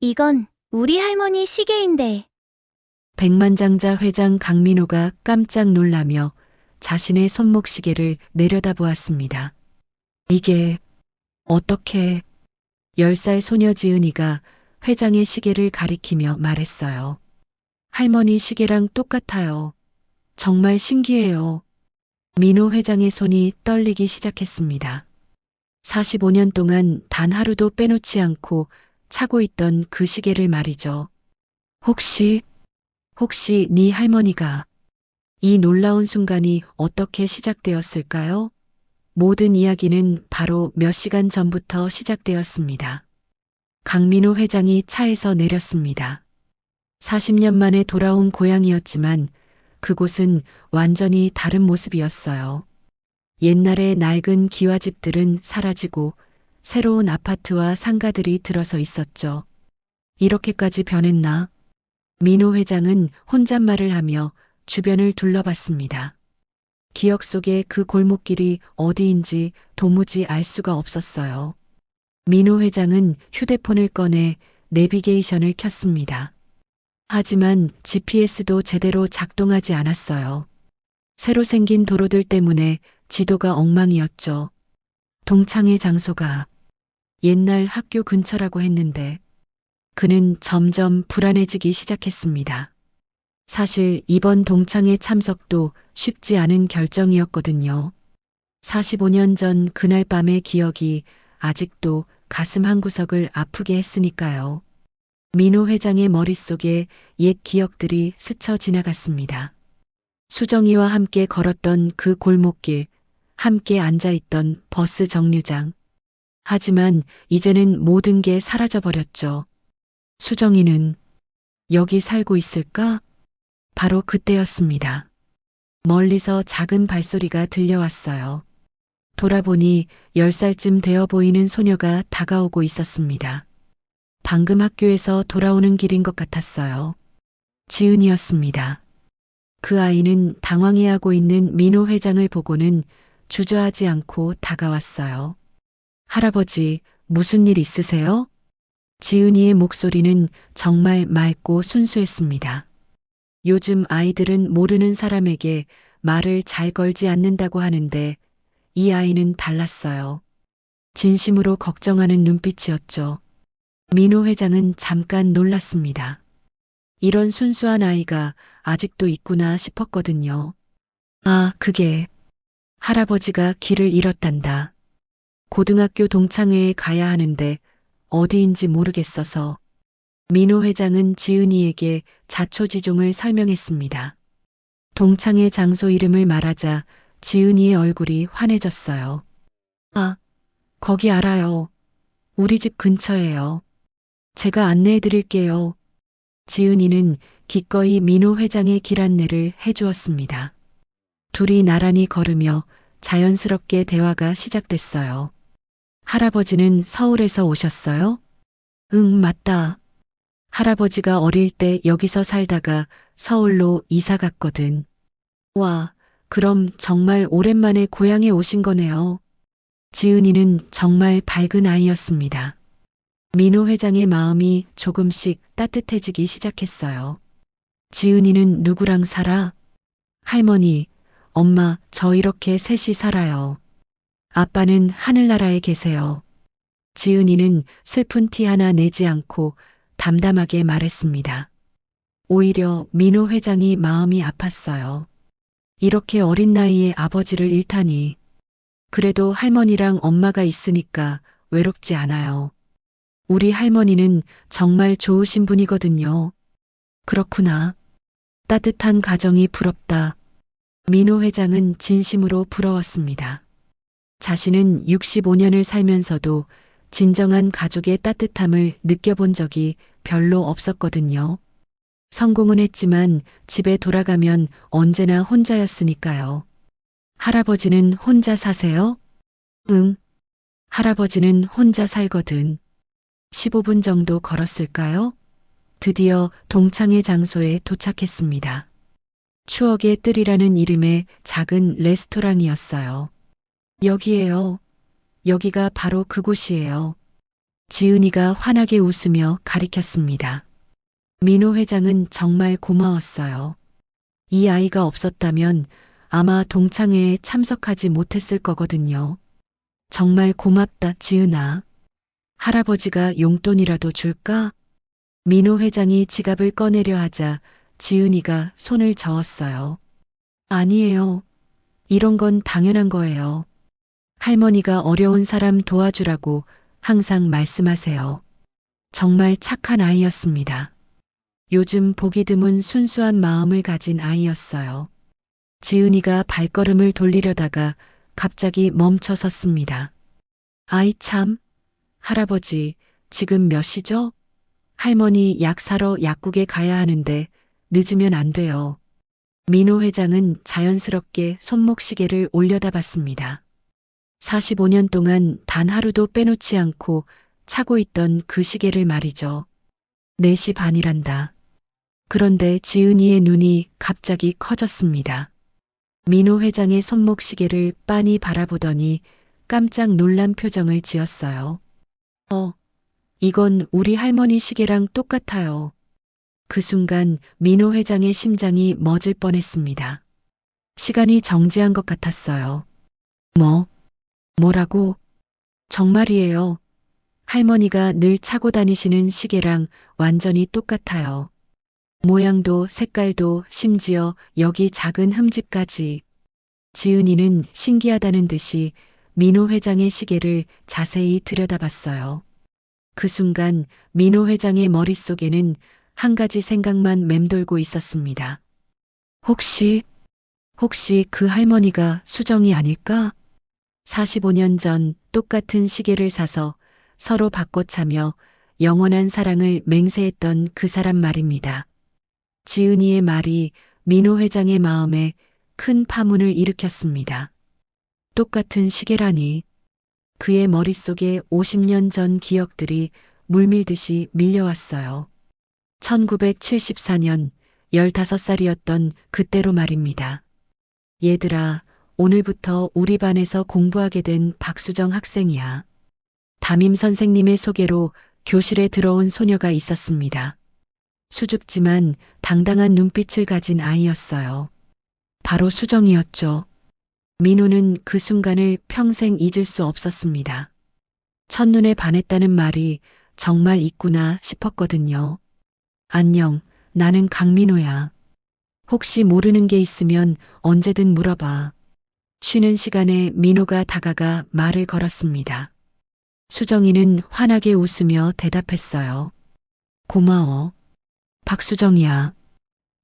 이건 우리 할머니 시계인데. 백만장자 회장 강민호가 깜짝 놀라며 자신의 손목시계를 내려다보았습니다. 이게 어떻게 10살 소녀 지은이가 회장의 시계를 가리키며 말했어요. 할머니 시계랑 똑같아요. 정말 신기해요. 민호 회장의 손이 떨리기 시작했습니다. 45년 동안 단 하루도 빼놓지 않고 차고 있던 그 시계를 말이죠. 혹시 네 할머니가 이 놀라운 순간이 어떻게 시작되었을까요? 모든 이야기는 바로 몇 시간 전부터 시작되었습니다. 강민호 회장이 차에서 내렸습니다. 40년 만에 돌아온 고향이었지만 그곳은 완전히 다른 모습이었어요. 옛날의 낡은 기와집들은 사라지고 새로운 아파트와 상가들이 들어서 있었죠. 이렇게까지 변했나? 민호 회장은 혼잣말을 하며 주변을 둘러봤습니다. 기억 속에 그 골목길이 어디인지 도무지 알 수가 없었어요. 민호 회장은 휴대폰을 꺼내 내비게이션을 켰습니다. 하지만 GPS도 제대로 작동하지 않았어요. 새로 생긴 도로들 때문에 지도가 엉망이었죠. 동창의 장소가 옛날 학교 근처라고 했는데 그는 점점 불안해지기 시작했습니다. 사실 이번 동창회 참석도 쉽지 않은 결정이었거든요. 45년 전 그날 밤의 기억이 아직도 가슴 한구석을 아프게 했으니까요. 민호 회장의 머릿속에 옛 기억들이 스쳐 지나갔습니다. 수정이와 함께 걸었던 그 골목길, 함께 앉아있던 버스 정류장. 하지만 이제는 모든 게 사라져버렸죠. 수정이는 여기 살고 있을까? 바로 그때였습니다. 멀리서 작은 발소리가 들려왔어요. 돌아보니 10살쯤 되어 보이는 소녀가 다가오고 있었습니다. 방금 학교에서 돌아오는 길인 것 같았어요. 지은이었습니다. 그 아이는 당황해하고 있는 민호 회장을 보고는 주저하지 않고 다가왔어요. 할아버지, 무슨 일 있으세요? 지은이의 목소리는 정말 맑고 순수했습니다. 요즘 아이들은 모르는 사람에게 말을 잘 걸지 않는다고 하는데 이 아이는 달랐어요. 진심으로 걱정하는 눈빛이었죠. 민호 회장은 잠깐 놀랐습니다. 이런 순수한 아이가 아직도 있구나 싶었거든요. 아, 그게 할아버지가 길을 잃었단다. 고등학교 동창회에 가야 하는데 어디인지 모르겠어서 민호 회장은 지은이에게 자초지종을 설명했습니다. 동창회 장소 이름을 말하자 지은이의 얼굴이 환해졌어요. 아, 거기 알아요. 우리 집 근처예요. 제가 안내해 드릴게요. 지은이는 기꺼이 민호 회장의 길 안내를 해주었습니다. 둘이 나란히 걸으며 자연스럽게 대화가 시작됐어요. 할아버지는 서울에서 오셨어요? 응, 맞다. 할아버지가 어릴 때 여기서 살다가 서울로 이사 갔거든. 와, 그럼 정말 오랜만에 고향에 오신 거네요. 지은이는 정말 밝은 아이였습니다. 민호 회장의 마음이 조금씩 따뜻해지기 시작했어요. 지은이는 누구랑 살아? 할머니, 엄마, 저 이렇게 셋이 살아요. 아빠는 하늘나라에 계세요. 지은이는 슬픈 티 하나 내지 않고 담담하게 말했습니다. 오히려 민호 회장이 마음이 아팠어요. 이렇게 어린 나이에 아버지를 잃다니. 그래도 할머니랑 엄마가 있으니까 외롭지 않아요. 우리 할머니는 정말 좋으신 분이거든요. 그렇구나. 따뜻한 가정이 부럽다. 민호 회장은 진심으로 부러웠습니다. 자신은 65년을 살면서도 진정한 가족의 따뜻함을 느껴본 적이 별로 없었거든요. 성공은 했지만 집에 돌아가면 언제나 혼자였으니까요. 할아버지는 혼자 사세요? 응. 할아버지는 혼자 살거든. 15분 정도 걸었을까요? 드디어 동창회 장소에 도착했습니다. 추억의 뜰이라는 이름의 작은 레스토랑이었어요. 여기에요. 여기가 바로 그곳이에요. 지은이가 환하게 웃으며 가리켰습니다. 민호 회장은 정말 고마웠어요. 이 아이가 없었다면 아마 동창회에 참석하지 못했을 거거든요. 정말 고맙다, 지은아. 할아버지가 용돈이라도 줄까? 민호 회장이 지갑을 꺼내려 하자 지은이가 손을 저었어요. 아니에요. 이런 건 당연한 거예요. 할머니가 어려운 사람 도와주라고 항상 말씀하세요. 정말 착한 아이였습니다. 요즘 보기 드문 순수한 마음을 가진 아이였어요. 지은이가 발걸음을 돌리려다가 갑자기 멈춰 섰습니다. 아이 참, 할아버지, 지금 몇 시죠? 할머니 약 사러 약국에 가야 하는데 늦으면 안 돼요. 민호 회장은 자연스럽게 손목시계를 올려다봤습니다. 45년 동안 단 하루도 빼놓지 않고 차고 있던 그 시계를 말이죠. 4시 반이란다. 그런데 지은이의 눈이 갑자기 커졌습니다. 민호 회장의 손목시계를 빤히 바라보더니 깜짝 놀란 표정을 지었어요. 이건 우리 할머니 시계랑 똑같아요. 그 순간 민호 회장의 심장이 멎을 뻔했습니다. 시간이 정지한 것 같았어요. 뭐라고? 정말이에요. 할머니가 늘 차고 다니시는 시계랑 완전히 똑같아요. 모양도 색깔도 심지어 여기 작은 흠집까지. 지은이는 신기하다는 듯이 민호 회장의 시계를 자세히 들여다봤어요. 그 순간 민호 회장의 머릿속에는 한 가지 생각만 맴돌고 있었습니다. 혹시 그 할머니가 수정이 아닐까? 45년 전 똑같은 시계를 사서 서로 바꿔차며 영원한 사랑을 맹세했던 그 사람 말입니다. 지은이의 말이 민호 회장의 마음에 큰 파문을 일으켰습니다. 똑같은 시계라니. 그의 머릿속에 50년 전 기억들이 물밀듯이 밀려왔어요. 1974년 15살이었던 그때로 말입니다. 얘들아, 오늘부터 우리 반에서 공부하게 된 박수정 학생이야. 담임 선생님의 소개로 교실에 들어온 소녀가 있었습니다. 수줍지만 당당한 눈빛을 가진 아이였어요. 바로 수정이었죠. 민호는 그 순간을 평생 잊을 수 없었습니다. 첫눈에 반했다는 말이 정말 있구나 싶었거든요. 안녕, 나는 강민호야. 혹시 모르는 게 있으면 언제든 물어봐. 쉬는 시간에 민호가 다가가 말을 걸었습니다. 수정이는 환하게 웃으며 대답했어요. 고마워. 박수정이야.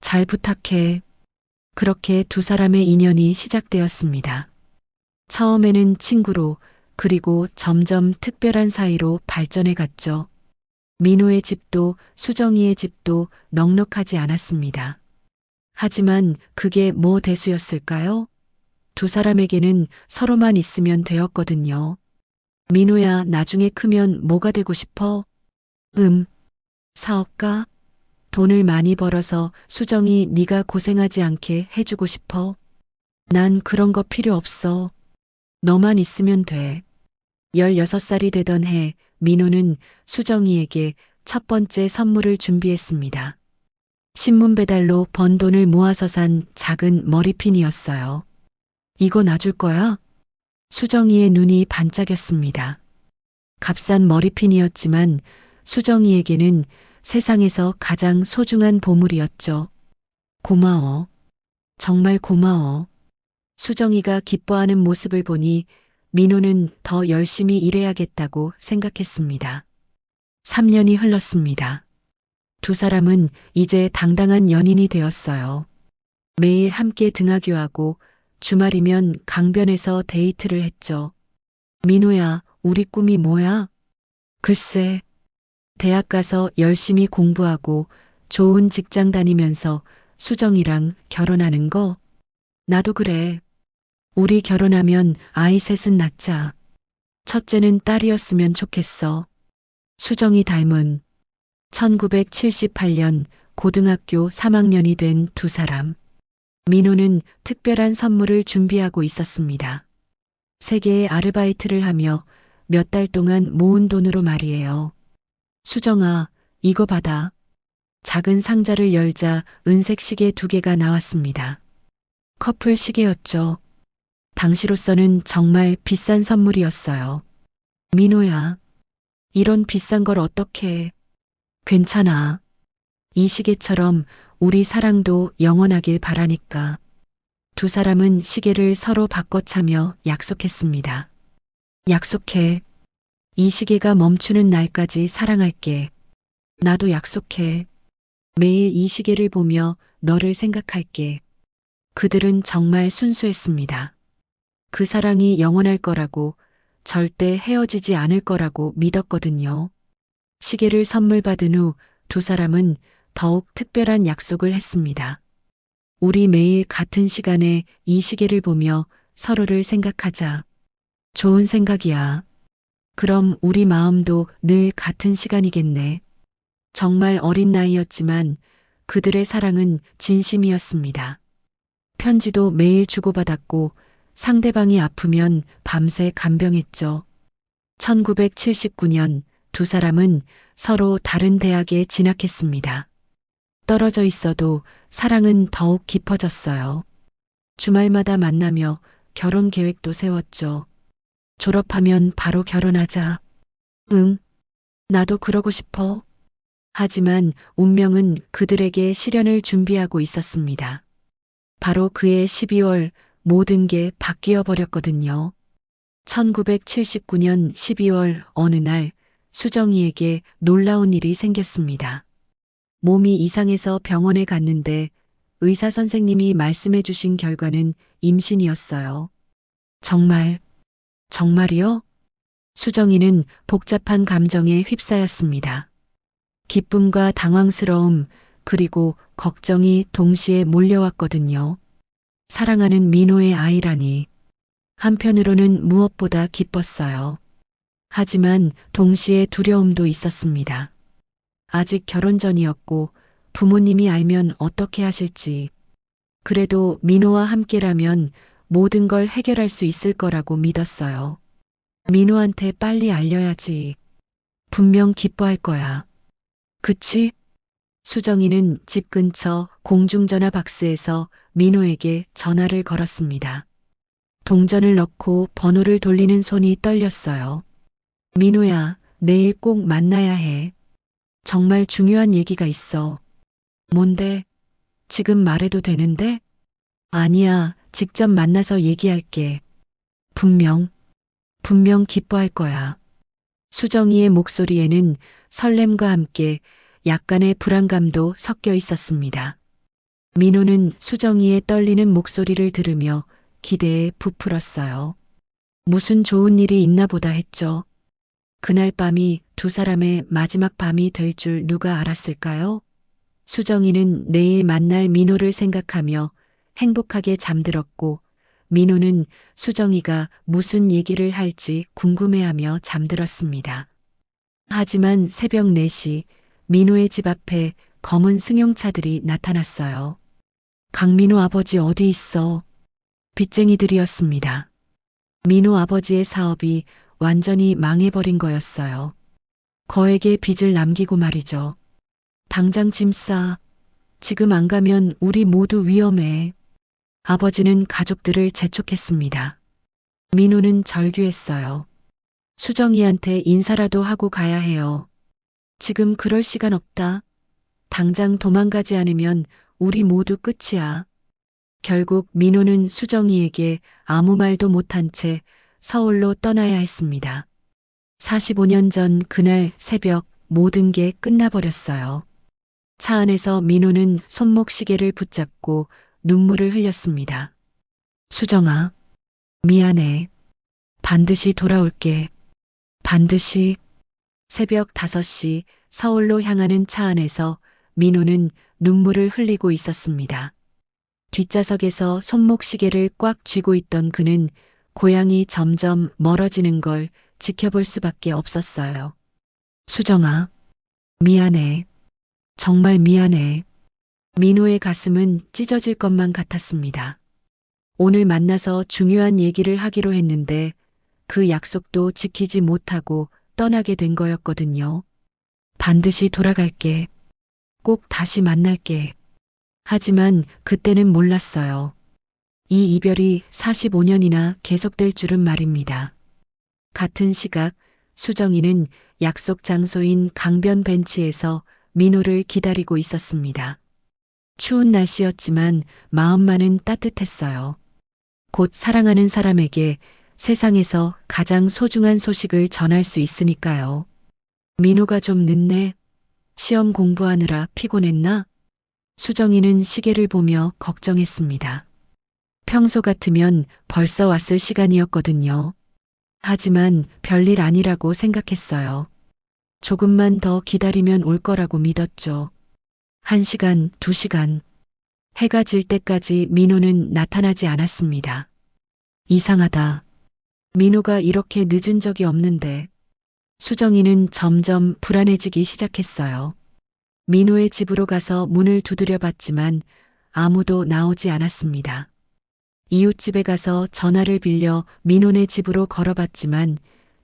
잘 부탁해. 그렇게 두 사람의 인연이 시작되었습니다. 처음에는 친구로 그리고 점점 특별한 사이로 발전해 갔죠. 민호의 집도 수정이의 집도 넉넉하지 않았습니다. 하지만 그게 뭐 대수였을까요? 두 사람에게는 서로만 있으면 되었거든요. 민호야, 나중에 크면 뭐가 되고 싶어? 사업가? 돈을 많이 벌어서 수정이 네가 고생하지 않게 해주고 싶어. 난 그런 거 필요 없어. 너만 있으면 돼. 16살이 되던 해 민호는 수정이에게 첫 번째 선물을 준비했습니다. 신문 배달로 번 돈을 모아서 산 작은 머리핀이었어요. 이거 놔줄 거야? 수정이의 눈이 반짝였습니다. 값싼 머리핀이었지만 수정이에게는 세상에서 가장 소중한 보물이었죠. 고마워. 정말 고마워. 수정이가 기뻐하는 모습을 보니 민호는 더 열심히 일해야겠다고 생각했습니다. 3년이 흘렀습니다. 두 사람은 이제 당당한 연인이 되었어요. 매일 함께 등하교하고 주말이면 강변에서 데이트를 했죠. 민호야, 우리 꿈이 뭐야? 글쎄, 대학 가서 열심히 공부하고 좋은 직장 다니면서 수정이랑 결혼하는 거? 나도 그래. 우리 결혼하면 아이 셋은 낳자. 첫째는 딸이었으면 좋겠어. 수정이 닮은 1978년 고등학교 3학년이 된 두 사람. 민호는 특별한 선물을 준비하고 있었습니다. 세계에 아르바이트를 하며 몇 달 동안 모은 돈으로 말이에요. 수정아, 이거 받아. 작은 상자를 열자 은색 시계 2개가 나왔습니다. 커플 시계였죠. 당시로서는 정말 비싼 선물이었어요. 민호야, 이런 비싼 걸 어떻게 해? 괜찮아. 이 시계처럼 우리 사랑도 영원하길 바라니까. 두 사람은 시계를 서로 바꿔차며 약속했습니다. 약속해. 이 시계가 멈추는 날까지 사랑할게. 나도 약속해. 매일 이 시계를 보며 너를 생각할게. 그들은 정말 순수했습니다. 그 사랑이 영원할 거라고, 절대 헤어지지 않을 거라고 믿었거든요. 시계를 선물 받은 후 두 사람은 더욱 특별한 약속을 했습니다. 우리 매일 같은 시간에 이 시계를 보며 서로를 생각하자. 좋은 생각이야. 그럼 우리 마음도 늘 같은 시간이겠네. 정말 어린 나이였지만 그들의 사랑은 진심이었습니다. 편지도 매일 주고받았고 상대방이 아프면 밤새 간병했죠. 1979년 두 사람은 서로 다른 대학에 진학했습니다. 떨어져 있어도 사랑은 더욱 깊어졌어요. 주말마다 만나며 결혼 계획도 세웠죠. 졸업하면 바로 결혼하자. 응, 나도 그러고 싶어. 하지만 운명은 그들에게 시련을 준비하고 있었습니다. 바로 그해 12월 모든 게 바뀌어 버렸거든요. 1979년 12월 어느 날 수정이에게 놀라운 일이 생겼습니다. 몸이 이상해서 병원에 갔는데 의사 선생님이 말씀해 주신 결과는 임신이었어요. 정말이요? 수정이는 복잡한 감정에 휩싸였습니다. 기쁨과 당황스러움, 그리고 걱정이 동시에 몰려왔거든요. 사랑하는 민호의 아이라니. 한편으로는 무엇보다 기뻤어요. 하지만 동시에 두려움도 있었습니다. 아직 결혼 전이었고 부모님이 알면 어떻게 하실지. 그래도 민호와 함께라면 모든 걸 해결할 수 있을 거라고 믿었어요. 민호한테 빨리 알려야지. 분명 기뻐할 거야. 그치? 수정이는 집 근처 공중전화 박스에서 민호에게 전화를 걸었습니다. 동전을 넣고 번호를 돌리는 손이 떨렸어요. 민호야, 내일 꼭 만나야 해. 정말 중요한 얘기가 있어. 뭔데? 지금 말해도 되는데? 아니야, 직접 만나서 얘기할게. 분명 기뻐할 거야. 수정이의 목소리에는 설렘과 함께 약간의 불안감도 섞여 있었습니다. 민호는 수정이의 떨리는 목소리를 들으며 기대에 부풀었어요. 무슨 좋은 일이 있나 보다 했죠. 그날 밤이 두 사람의 마지막 밤이 될 줄 누가 알았을까요? 수정이는 내일 만날 민호를 생각하며 행복하게 잠들었고, 민호는 수정이가 무슨 얘기를 할지 궁금해하며 잠들었습니다. 하지만 새벽 4시 민호의 집 앞에 검은 승용차들이 나타났어요. 강민호 아버지 어디 있어? 빚쟁이들이었습니다. 민호 아버지의 사업이 완전히 망해버린 거였어요. 거액의 빚을 남기고 말이죠. 당장 짐 싸. 지금 안 가면 우리 모두 위험해. 아버지는 가족들을 재촉했습니다. 민호는 절규했어요. 수정이한테 인사라도 하고 가야 해요. 지금 그럴 시간 없다. 당장 도망가지 않으면 우리 모두 끝이야. 결국 민호는 수정이에게 아무 말도 못한 채 서울로 떠나야 했습니다. 45년 전 그날 새벽 모든 게 끝나버렸어요. 차 안에서 민호는 손목시계를 붙잡고 눈물을 흘렸습니다. 수정아, 미안해. 반드시 돌아올게. 반드시. 새벽 5시 서울로 향하는 차 안에서 민호는 눈물을 흘리고 있었습니다. 뒷좌석에서 손목시계를 꽉 쥐고 있던 그는 고향이 점점 멀어지는 걸 지켜볼 수밖에 없었어요. 수정아, 미안해. 정말 미안해. 민호의 가슴은 찢어질 것만 같았습니다. 오늘 만나서 중요한 얘기를 하기로 했는데 그 약속도 지키지 못하고 떠나게 된 거였거든요. 반드시 돌아갈게. 꼭 다시 만날게. 하지만 그때는 몰랐어요. 이 이별이 45년이나 계속될 줄은 말입니다. 같은 시각 수정이는 약속 장소인 강변 벤치에서 민호를 기다리고 있었습니다. 추운 날씨였지만 마음만은 따뜻했어요. 곧 사랑하는 사람에게 세상에서 가장 소중한 소식을 전할 수 있으니까요. 민호가 좀 늦네. 시험 공부하느라 피곤했나? 수정이는 시계를 보며 걱정했습니다. 평소 같으면 벌써 왔을 시간이었거든요. 하지만 별일 아니라고 생각했어요. 조금만 더 기다리면 올 거라고 믿었죠. 1시간, 2시간. 해가 질 때까지 민호는 나타나지 않았습니다. 이상하다. 민호가 이렇게 늦은 적이 없는데. 수정이는 점점 불안해지기 시작했어요. 민호의 집으로 가서 문을 두드려 봤지만 아무도 나오지 않았습니다. 이웃집에 가서 전화를 빌려 민호네 집으로 걸어봤지만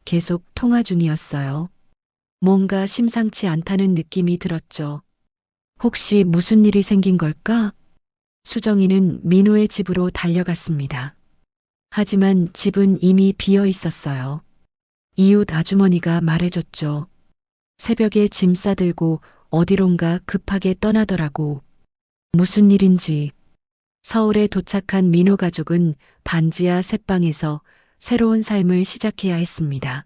계속 통화 중이었어요. 뭔가 심상치 않다는 느낌이 들었죠. 혹시 무슨 일이 생긴 걸까? 수정이는 민호의 집으로 달려갔습니다. 하지만 집은 이미 비어 있었어요. 이웃 아주머니가 말해줬죠. 새벽에 짐 싸들고 어디론가 급하게 떠나더라고. 무슨 일인지. 서울에 도착한 민호 가족은 반지하 새방에서 새로운 삶을 시작해야 했습니다.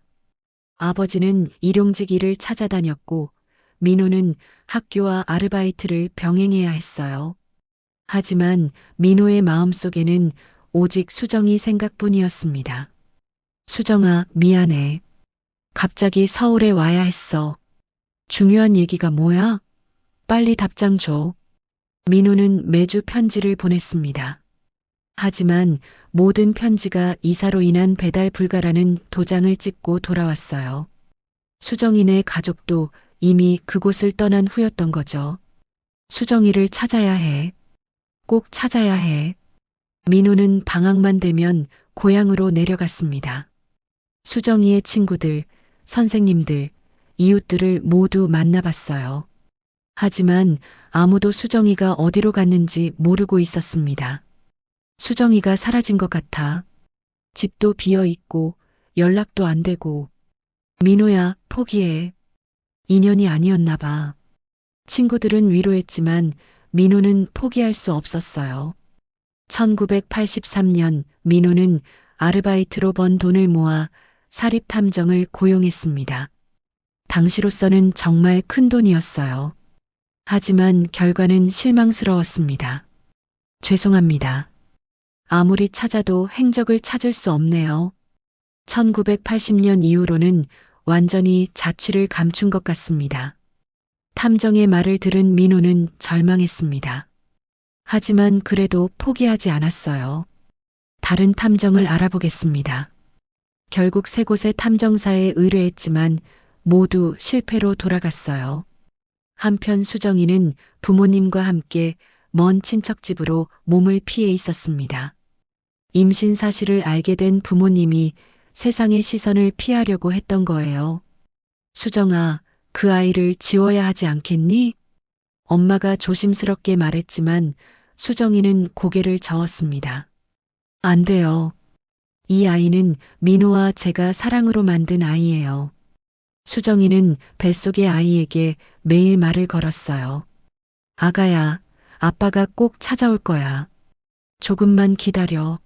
아버지는 일용직 일을 찾아다녔고 민호는 학교와 아르바이트를 병행해야 했어요. 하지만 민호의 마음속에는 오직 수정이 생각뿐이었습니다. 수정아, 미안해. 갑자기 서울에 와야 했어. 중요한 얘기가 뭐야? 빨리 답장 줘. 민호는 매주 편지를 보냈습니다. 하지만 모든 편지가 이사로 인한 배달 불가라는 도장을 찍고 돌아왔어요. 수정이네 가족도 이미 그곳을 떠난 후였던 거죠. 수정이를 찾아야 해. 꼭 찾아야 해. 민호는 방학만 되면 고향으로 내려갔습니다. 수정이의 친구들, 선생님들, 이웃들을 모두 만나봤어요. 하지만 아무도 수정이가 어디로 갔는지 모르고 있었습니다. 수정이가 사라진 것 같아. 집도 비어 있고 연락도 안 되고. 민호야, 포기해. 인연이 아니었나 봐. 친구들은 위로했지만 민호는 포기할 수 없었어요. 1983년 민호는 아르바이트로 번 돈을 모아 사립탐정을 고용했습니다. 당시로서는 정말 큰 돈이었어요. 하지만 결과는 실망스러웠습니다. 죄송합니다. 아무리 찾아도 행적을 찾을 수 없네요. 1980년 이후로는 완전히 자취를 감춘 것 같습니다. 탐정의 말을 들은 민호는 절망했습니다. 하지만 그래도 포기하지 않았어요. 다른 탐정을 알아보겠습니다. 결국 세 곳의 탐정사에 의뢰했지만 모두 실패로 돌아갔어요. 한편 수정이는 부모님과 함께 먼 친척집으로 몸을 피해 있었습니다. 임신 사실을 알게 된 부모님이 세상의 시선을 피하려고 했던 거예요. 수정아, 그 아이를 지워야 하지 않겠니? 엄마가 조심스럽게 말했지만 수정이는 고개를 저었습니다. 안 돼요. 이 아이는 민호와 제가 사랑으로 만든 아이예요. 수정이는 뱃속의 아이에게 매일 말을 걸었어요. 아가야, 아빠가 꼭 찾아올 거야. 조금만 기다려.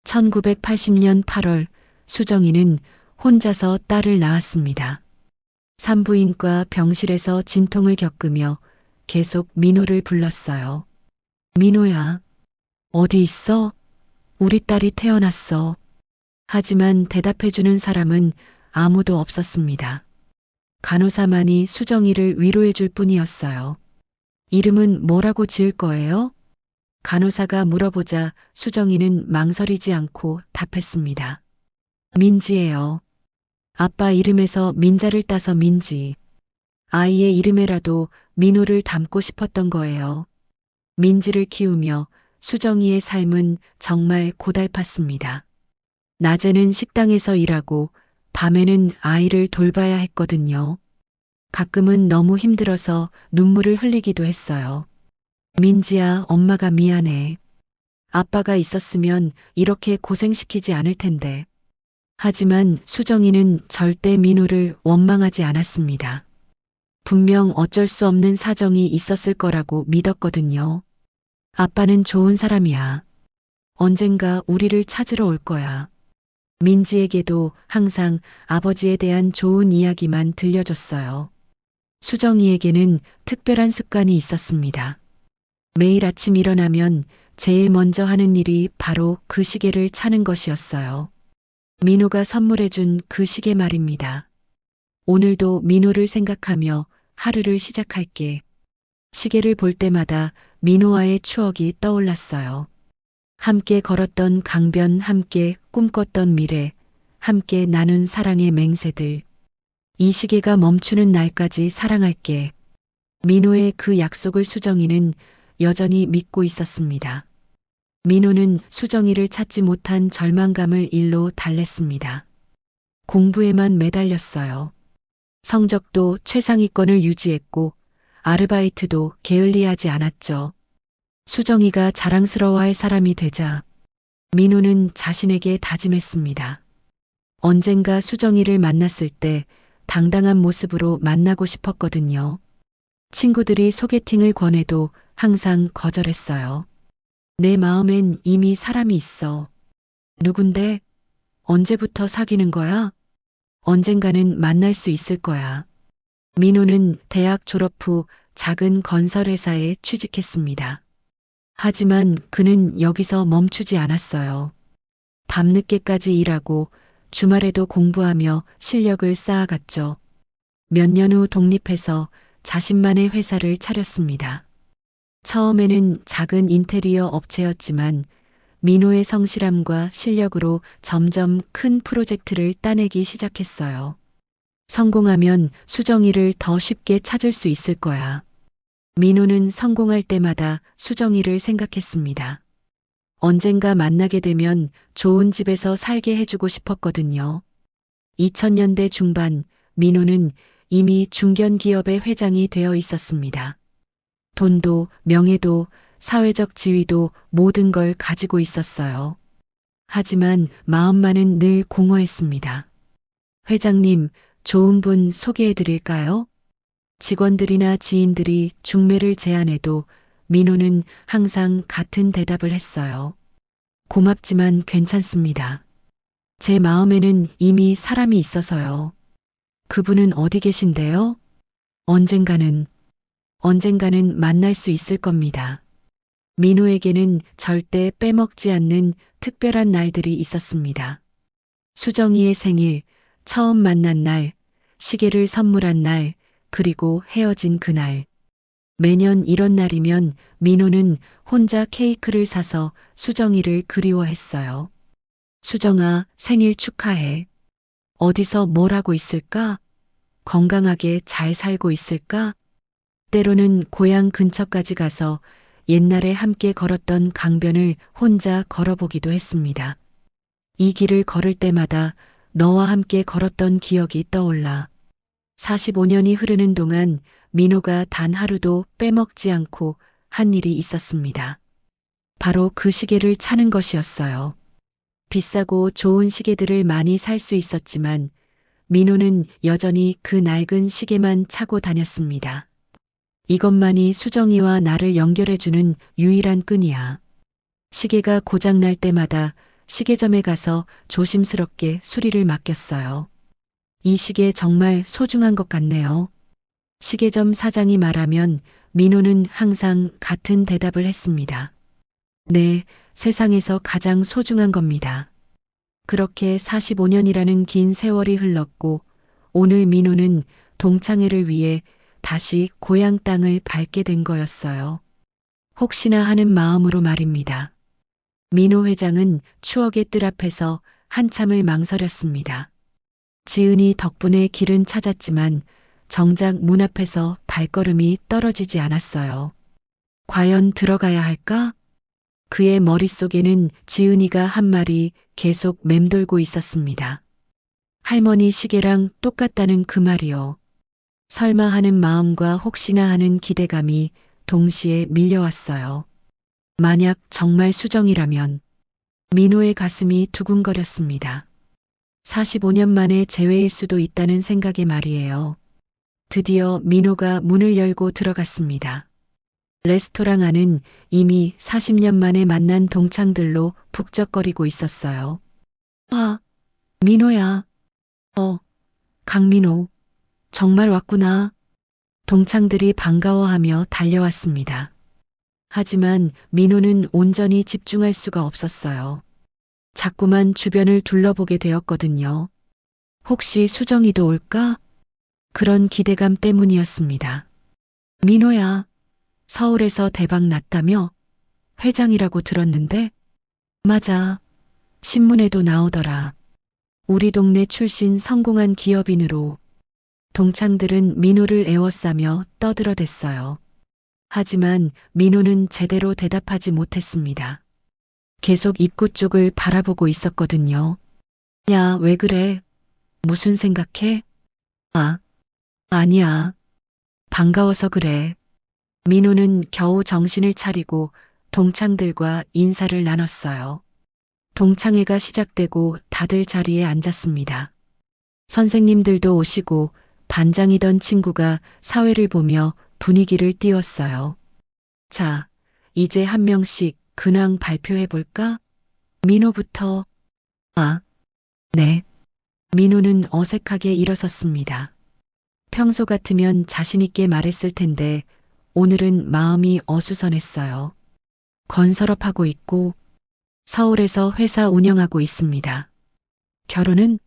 1980년 8월 수정이는 혼자서 딸을 낳았습니다. 산부인과 병실에서 진통을 겪으며 계속 민호를 불렀어요. 민호야, 어디 있어? 우리 딸이 태어났어. 하지만 대답해주는 사람은 아무도 없었습니다. 간호사만이 수정이를 위로해 줄 뿐이었어요. 이름은 뭐라고 지을 거예요? 간호사가 물어보자 수정이는 망설이지 않고 답했습니다. 민지예요. 아빠 이름에서 민자를 따서 민지. 아이의 이름에라도 민호를 담고 싶었던 거예요. 민지를 키우며 수정이의 삶은 정말 고달팠습니다. 낮에는 식당에서 일하고 밤에는 아이를 돌봐야 했거든요. 가끔은 너무 힘들어서 눈물을 흘리기도 했어요. 민지야, 엄마가 미안해. 아빠가 있었으면 이렇게 고생시키지 않을 텐데. 하지만 수정이는 절대 민호를 원망하지 않았습니다. 분명 어쩔 수 없는 사정이 있었을 거라고 믿었거든요. 아빠는 좋은 사람이야. 언젠가 우리를 찾으러 올 거야. 민지에게도 항상 아버지에 대한 좋은 이야기만 들려줬어요. 수정이에게는 특별한 습관이 있었습니다. 매일 아침 일어나면 제일 먼저 하는 일이 바로 그 시계를 차는 것이었어요. 민호가 선물해준 그 시계 말입니다. 오늘도 민호를 생각하며 하루를 시작할게. 시계를 볼 때마다 민호와의 추억이 떠올랐어요. 함께 걸었던 강변, 함께 꿈꿨던 미래, 함께 나눈 사랑의 맹세들. 이 시계가 멈추는 날까지 사랑할게. 민호의 그 약속을 수정이는 여전히 믿고 있었습니다. 민호는 수정이를 찾지 못한 절망감을 일로 달랬습니다. 공부에만 매달렸어요. 성적도 최상위권을 유지했고 아르바이트도 게을리하지 않았죠. 수정이가 자랑스러워할 사람이 되자 민호는 자신에게 다짐했습니다. 언젠가 수정이를 만났을 때 당당한 모습으로 만나고 싶었거든요. 친구들이 소개팅을 권해도 항상 거절했어요. 내 마음엔 이미 사람이 있어. 누군데? 언제부터 사귀는 거야? 언젠가는 만날 수 있을 거야. 민호는 대학 졸업 후 작은 건설회사에 취직했습니다. 하지만 그는 여기서 멈추지 않았어요. 밤늦게까지 일하고 주말에도 공부하며 실력을 쌓아갔죠. 몇 년 후 독립해서 자신만의 회사를 차렸습니다. 처음에는 작은 인테리어 업체였지만 민호의 성실함과 실력으로 점점 큰 프로젝트를 따내기 시작했어요. 성공하면 수정이를 더 쉽게 찾을 수 있을 거야. 민호는 성공할 때마다 수정이를 생각했습니다. 언젠가 만나게 되면 좋은 집에서 살게 해주고 싶었거든요. 2000년대 중반 민호는 이미 중견기업의 회장이 되어 있었습니다. 돈도 명예도 사회적 지위도 모든 걸 가지고 있었어요. 하지만 마음만은 늘 공허했습니다. 회장님, 좋은 분 소개해 드릴까요? 직원들이나 지인들이 중매를 제안해도 민호는 항상 같은 대답을 했어요. 고맙지만 괜찮습니다. 제 마음에는 이미 사람이 있어서요. 그분은 어디 계신데요? 언젠가는 만날 수 있을 겁니다. 민호에게는 절대 빼먹지 않는 특별한 날들이 있었습니다. 수정이의 생일, 처음 만난 날, 시계를 선물한 날, 그리고 헤어진 그날. 매년 이런 날이면 민호는 혼자 케이크를 사서 수정이를 그리워했어요. 수정아, 생일 축하해. 어디서 뭘 하고 있을까? 건강하게 잘 살고 있을까? 때로는 고향 근처까지 가서 옛날에 함께 걸었던 강변을 혼자 걸어보기도 했습니다. 이 길을 걸을 때마다 너와 함께 걸었던 기억이 떠올라. 45년이 흐르는 동안 민호가 단 하루도 빼먹지 않고 한 일이 있었습니다. 바로 그 시계를 차는 것이었어요. 비싸고 좋은 시계들을 많이 살 수 있었지만 민호는 여전히 그 낡은 시계만 차고 다녔습니다. 이것만이 수정이와 나를 연결해주는 유일한 끈이야. 시계가 고장날 때마다 시계점에 가서 조심스럽게 수리를 맡겼어요. 이 시계 정말 소중한 것 같네요. 시계점 사장이 말하면 민호는 항상 같은 대답을 했습니다. 네, 세상에서 가장 소중한 겁니다. 그렇게 45년이라는 긴 세월이 흘렀고 오늘 민호는 동창회를 위해 다시 고향 땅을 밟게 된 거였어요. 혹시나 하는 마음으로 말입니다. 민호 회장은 추억의 뜰 앞에서 한참을 망설였습니다. 지은이 덕분에 길은 찾았지만 정작 문 앞에서 발걸음이 떨어지지 않았어요. 과연 들어가야 할까? 그의 머릿속에는 지은이가 한 말이 계속 맴돌고 있었습니다. 할머니 시계랑 똑같다는 그 말이요. 설마 하는 마음과 혹시나 하는 기대감이 동시에 밀려왔어요. 만약 정말 수정이라면 민호의 가슴이 두근거렸습니다. 45년 만에 재회일 수도 있다는 생각에 말이에요. 드디어 민호가 문을 열고 들어갔습니다. 레스토랑 안은 이미 40년 만에 만난 동창들로 북적거리고 있었어요. 아, 민호야. 강민호. 정말 왔구나. 동창들이 반가워하며 달려왔습니다. 하지만 민호는 온전히 집중할 수가 없었어요. 자꾸만 주변을 둘러보게 되었거든요. 혹시 수정이도 올까? 그런 기대감 때문이었습니다. 민호야, 서울에서 대박 났다며? 회장이라고 들었는데? 맞아. 신문에도 나오더라. 우리 동네 출신 성공한 기업인으로. 동창들은 민호를 애워싸며 떠들어댔어요. 하지만 민호는 제대로 대답하지 못했습니다. 계속 입구 쪽을 바라보고 있었거든요. 야, 왜 그래? 무슨 생각해? 아니야. 반가워서 그래. 민호는 겨우 정신을 차리고 동창들과 인사를 나눴어요. 동창회가 시작되고 다들 자리에 앉았습니다. 선생님들도 오시고 반장이던 친구가 사회를 보며 분위기를 띄웠어요. 자, 이제 한 명씩 근황 발표해 볼까? 민호부터. 네. 민호는 어색하게 일어섰습니다. 평소 같으면 자신있게 말했을 텐데 오늘은 마음이 어수선했어요. 건설업하고 있고 서울에서 회사 운영하고 있습니다. 결혼은?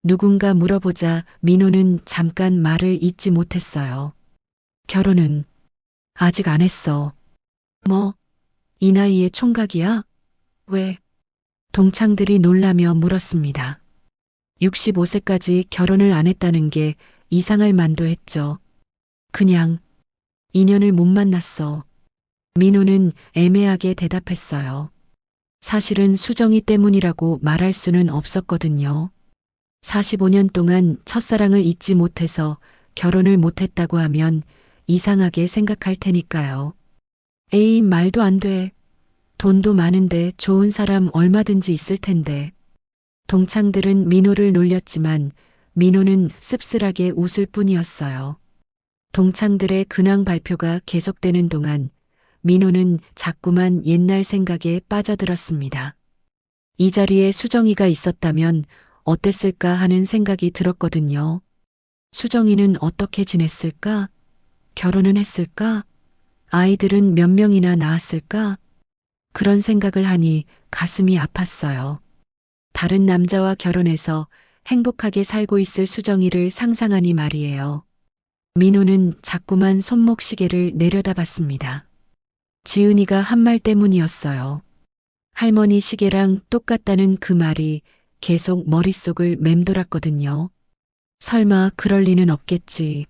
누군가 물어보자 민호는 잠깐 말을 잇지 못했어요. 결혼은 아직 안 했어. 뭐? 이 나이에 총각이야? 왜? 동창들이 놀라며 물었습니다. 65세까지 결혼을 안 했다는 게 이상할 만도 했죠. 그냥 인연을 못 만났어. 민호는 애매하게 대답했어요. 사실은 수정이 때문이라고 말할 수는 없었거든요. 45년 동안 첫사랑을 잊지 못해서 결혼을 못했다고 하면 이상하게 생각할 테니까요. 에이, 말도 안 돼. 돈도 많은데 좋은 사람 얼마든지 있을 텐데. 동창들은 민호를 놀렸지만 민호는 씁쓸하게 웃을 뿐이었어요. 동창들의 근황 발표가 계속되는 동안 민호는 자꾸만 옛날 생각에 빠져들었습니다. 이 자리에 수정이가 있었다면 어땠을까 하는 생각이 들었거든요. 수정이는 어떻게 지냈을까? 결혼은 했을까? 아이들은 몇 명이나 낳았을까? 그런 생각을 하니 가슴이 아팠어요. 다른 남자와 결혼해서 행복하게 살고 있을 수정이를 상상하니 말이에요. 민호는 자꾸만 손목시계를 내려다봤습니다. 지은이가 한 말 때문이었어요. 할머니 시계랑 똑같다는 그 말이 계속 머릿속을 맴돌았거든요. 설마 그럴 리는 없겠지.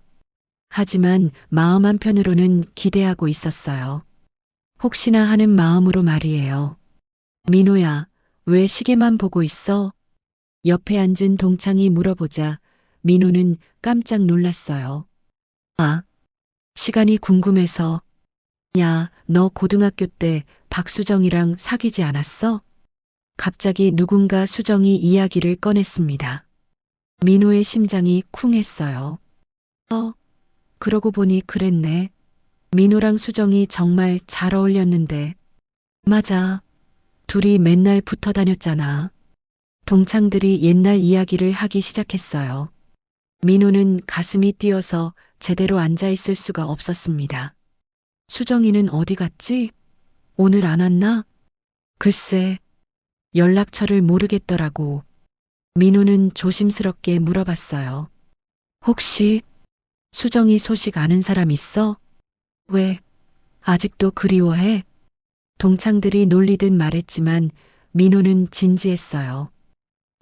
하지만 마음 한편으로는 기대하고 있었어요. 혹시나 하는 마음으로 말이에요. 민호야, 왜 시계만 보고 있어? 옆에 앉은 동창이 물어보자 민호는 깜짝 놀랐어요. 시간이 궁금해서. 야, 너 고등학교 때 박수정이랑 사귀지 않았어? 갑자기 누군가 수정이 이야기를 꺼냈습니다. 민호의 심장이 쿵했어요. 그러고 보니 그랬네. 민호랑 수정이 정말 잘 어울렸는데. 맞아. 둘이 맨날 붙어 다녔잖아. 동창들이 옛날 이야기를 하기 시작했어요. 민호는 가슴이 뛰어서 제대로 앉아 있을 수가 없었습니다. 수정이는 어디 갔지? 오늘 안 왔나? 글쎄, 연락처를 모르겠더라고. 민호는 조심스럽게 물어봤어요. 혹시 수정이 소식 아는 사람 있어? 왜? 아직도 그리워해? 동창들이 놀리듯 말했지만 민호는 진지했어요.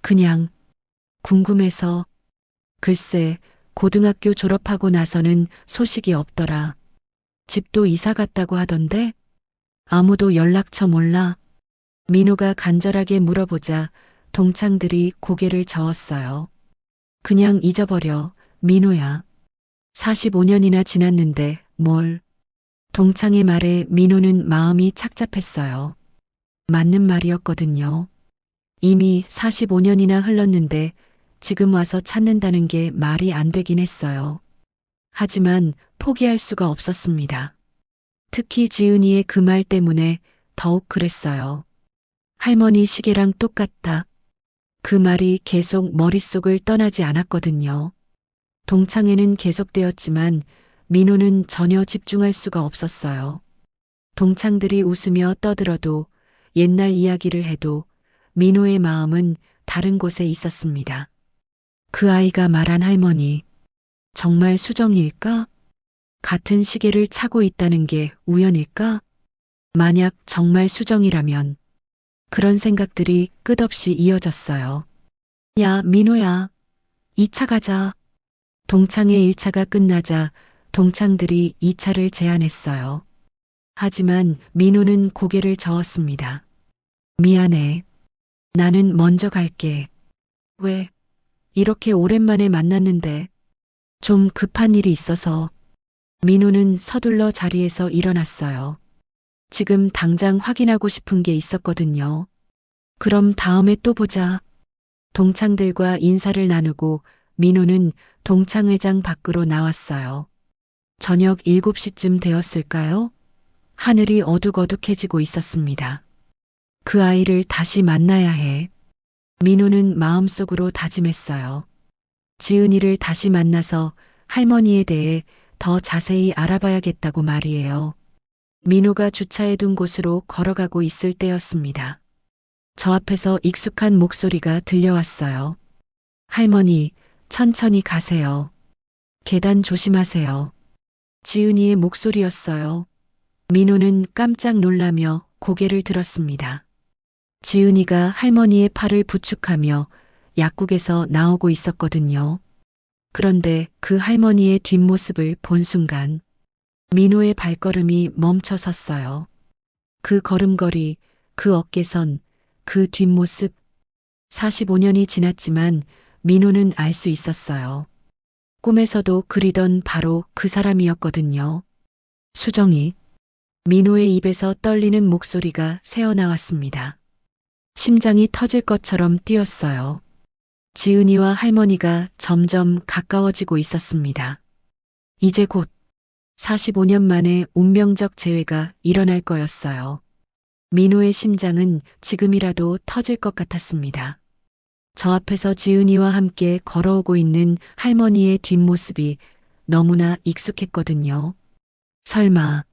그냥 궁금해서. 글쎄, 고등학교 졸업하고 나서는 소식이 없더라. 집도 이사 갔다고 하던데? 아무도 연락처 몰라. 민호가 간절하게 물어보자 동창들이 고개를 저었어요. 그냥 잊어버려, 민호야. 45년이나 지났는데 뭘. 동창의 말에 민호는 마음이 착잡했어요. 맞는 말이었거든요. 이미 45년이나 흘렀는데 지금 와서 찾는다는 게 말이 안 되긴 했어요. 하지만 포기할 수가 없었습니다. 특히 지은이의 그 말 때문에 더욱 그랬어요. 할머니 시계랑 똑같다. 그 말이 계속 머릿속을 떠나지 않았거든요. 동창회는 계속되었지만 민호는 전혀 집중할 수가 없었어요. 동창들이 웃으며 떠들어도 옛날 이야기를 해도 민호의 마음은 다른 곳에 있었습니다. 그 아이가 말한 할머니, 정말 수정일까? 같은 시계를 차고 있다는 게 우연일까? 만약 정말 수정이라면 그런 생각들이 끝없이 이어졌어요. 야, 민호야. 2차 가자. 동창회 1차가 끝나자 동창들이 2차를 제안했어요. 하지만 민호는 고개를 저었습니다. 미안해. 나는 먼저 갈게. 왜? 이렇게 오랜만에 만났는데 좀 급한 일이 있어서. 민호는 서둘러 자리에서 일어났어요. 지금 당장 확인하고 싶은 게 있었거든요. 그럼 다음에 또 보자. 동창들과 인사를 나누고 민호는 동창회장 밖으로 나왔어요. 저녁 7시쯤 되었을까요? 하늘이 어둑어둑해지고 있었습니다. 그 아이를 다시 만나야 해. 민호는 마음속으로 다짐했어요. 지은이를 다시 만나서 할머니에 대해 더 자세히 알아봐야겠다고 말이에요. 민호가 주차해둔 곳으로 걸어가고 있을 때였습니다. 저 앞에서 익숙한 목소리가 들려왔어요. 할머니, 천천히 가세요. 계단 조심하세요. 지은이의 목소리였어요. 민호는 깜짝 놀라며 고개를 들었습니다. 지은이가 할머니의 팔을 부축하며 약국에서 나오고 있었거든요. 그런데 그 할머니의 뒷모습을 본 순간 민호의 발걸음이 멈춰 섰어요. 그 걸음걸이, 그 어깨선, 그 뒷모습. 45년이 지났지만 민호는 알 수 있었어요. 꿈에서도 그리던 바로 그 사람이었거든요. 수정이. 민호의 입에서 떨리는 목소리가 새어나왔습니다. 심장이 터질 것처럼 뛰었어요. 지은이와 할머니가 점점 가까워지고 있었습니다. 이제 곧 45년 만에 운명적 재회가 일어날 거였어요. 민호의 심장은 지금이라도 터질 것 같았습니다. 저 앞에서 지은이와 함께 걸어오고 있는 할머니의 뒷모습이 너무나 익숙했거든요. 설마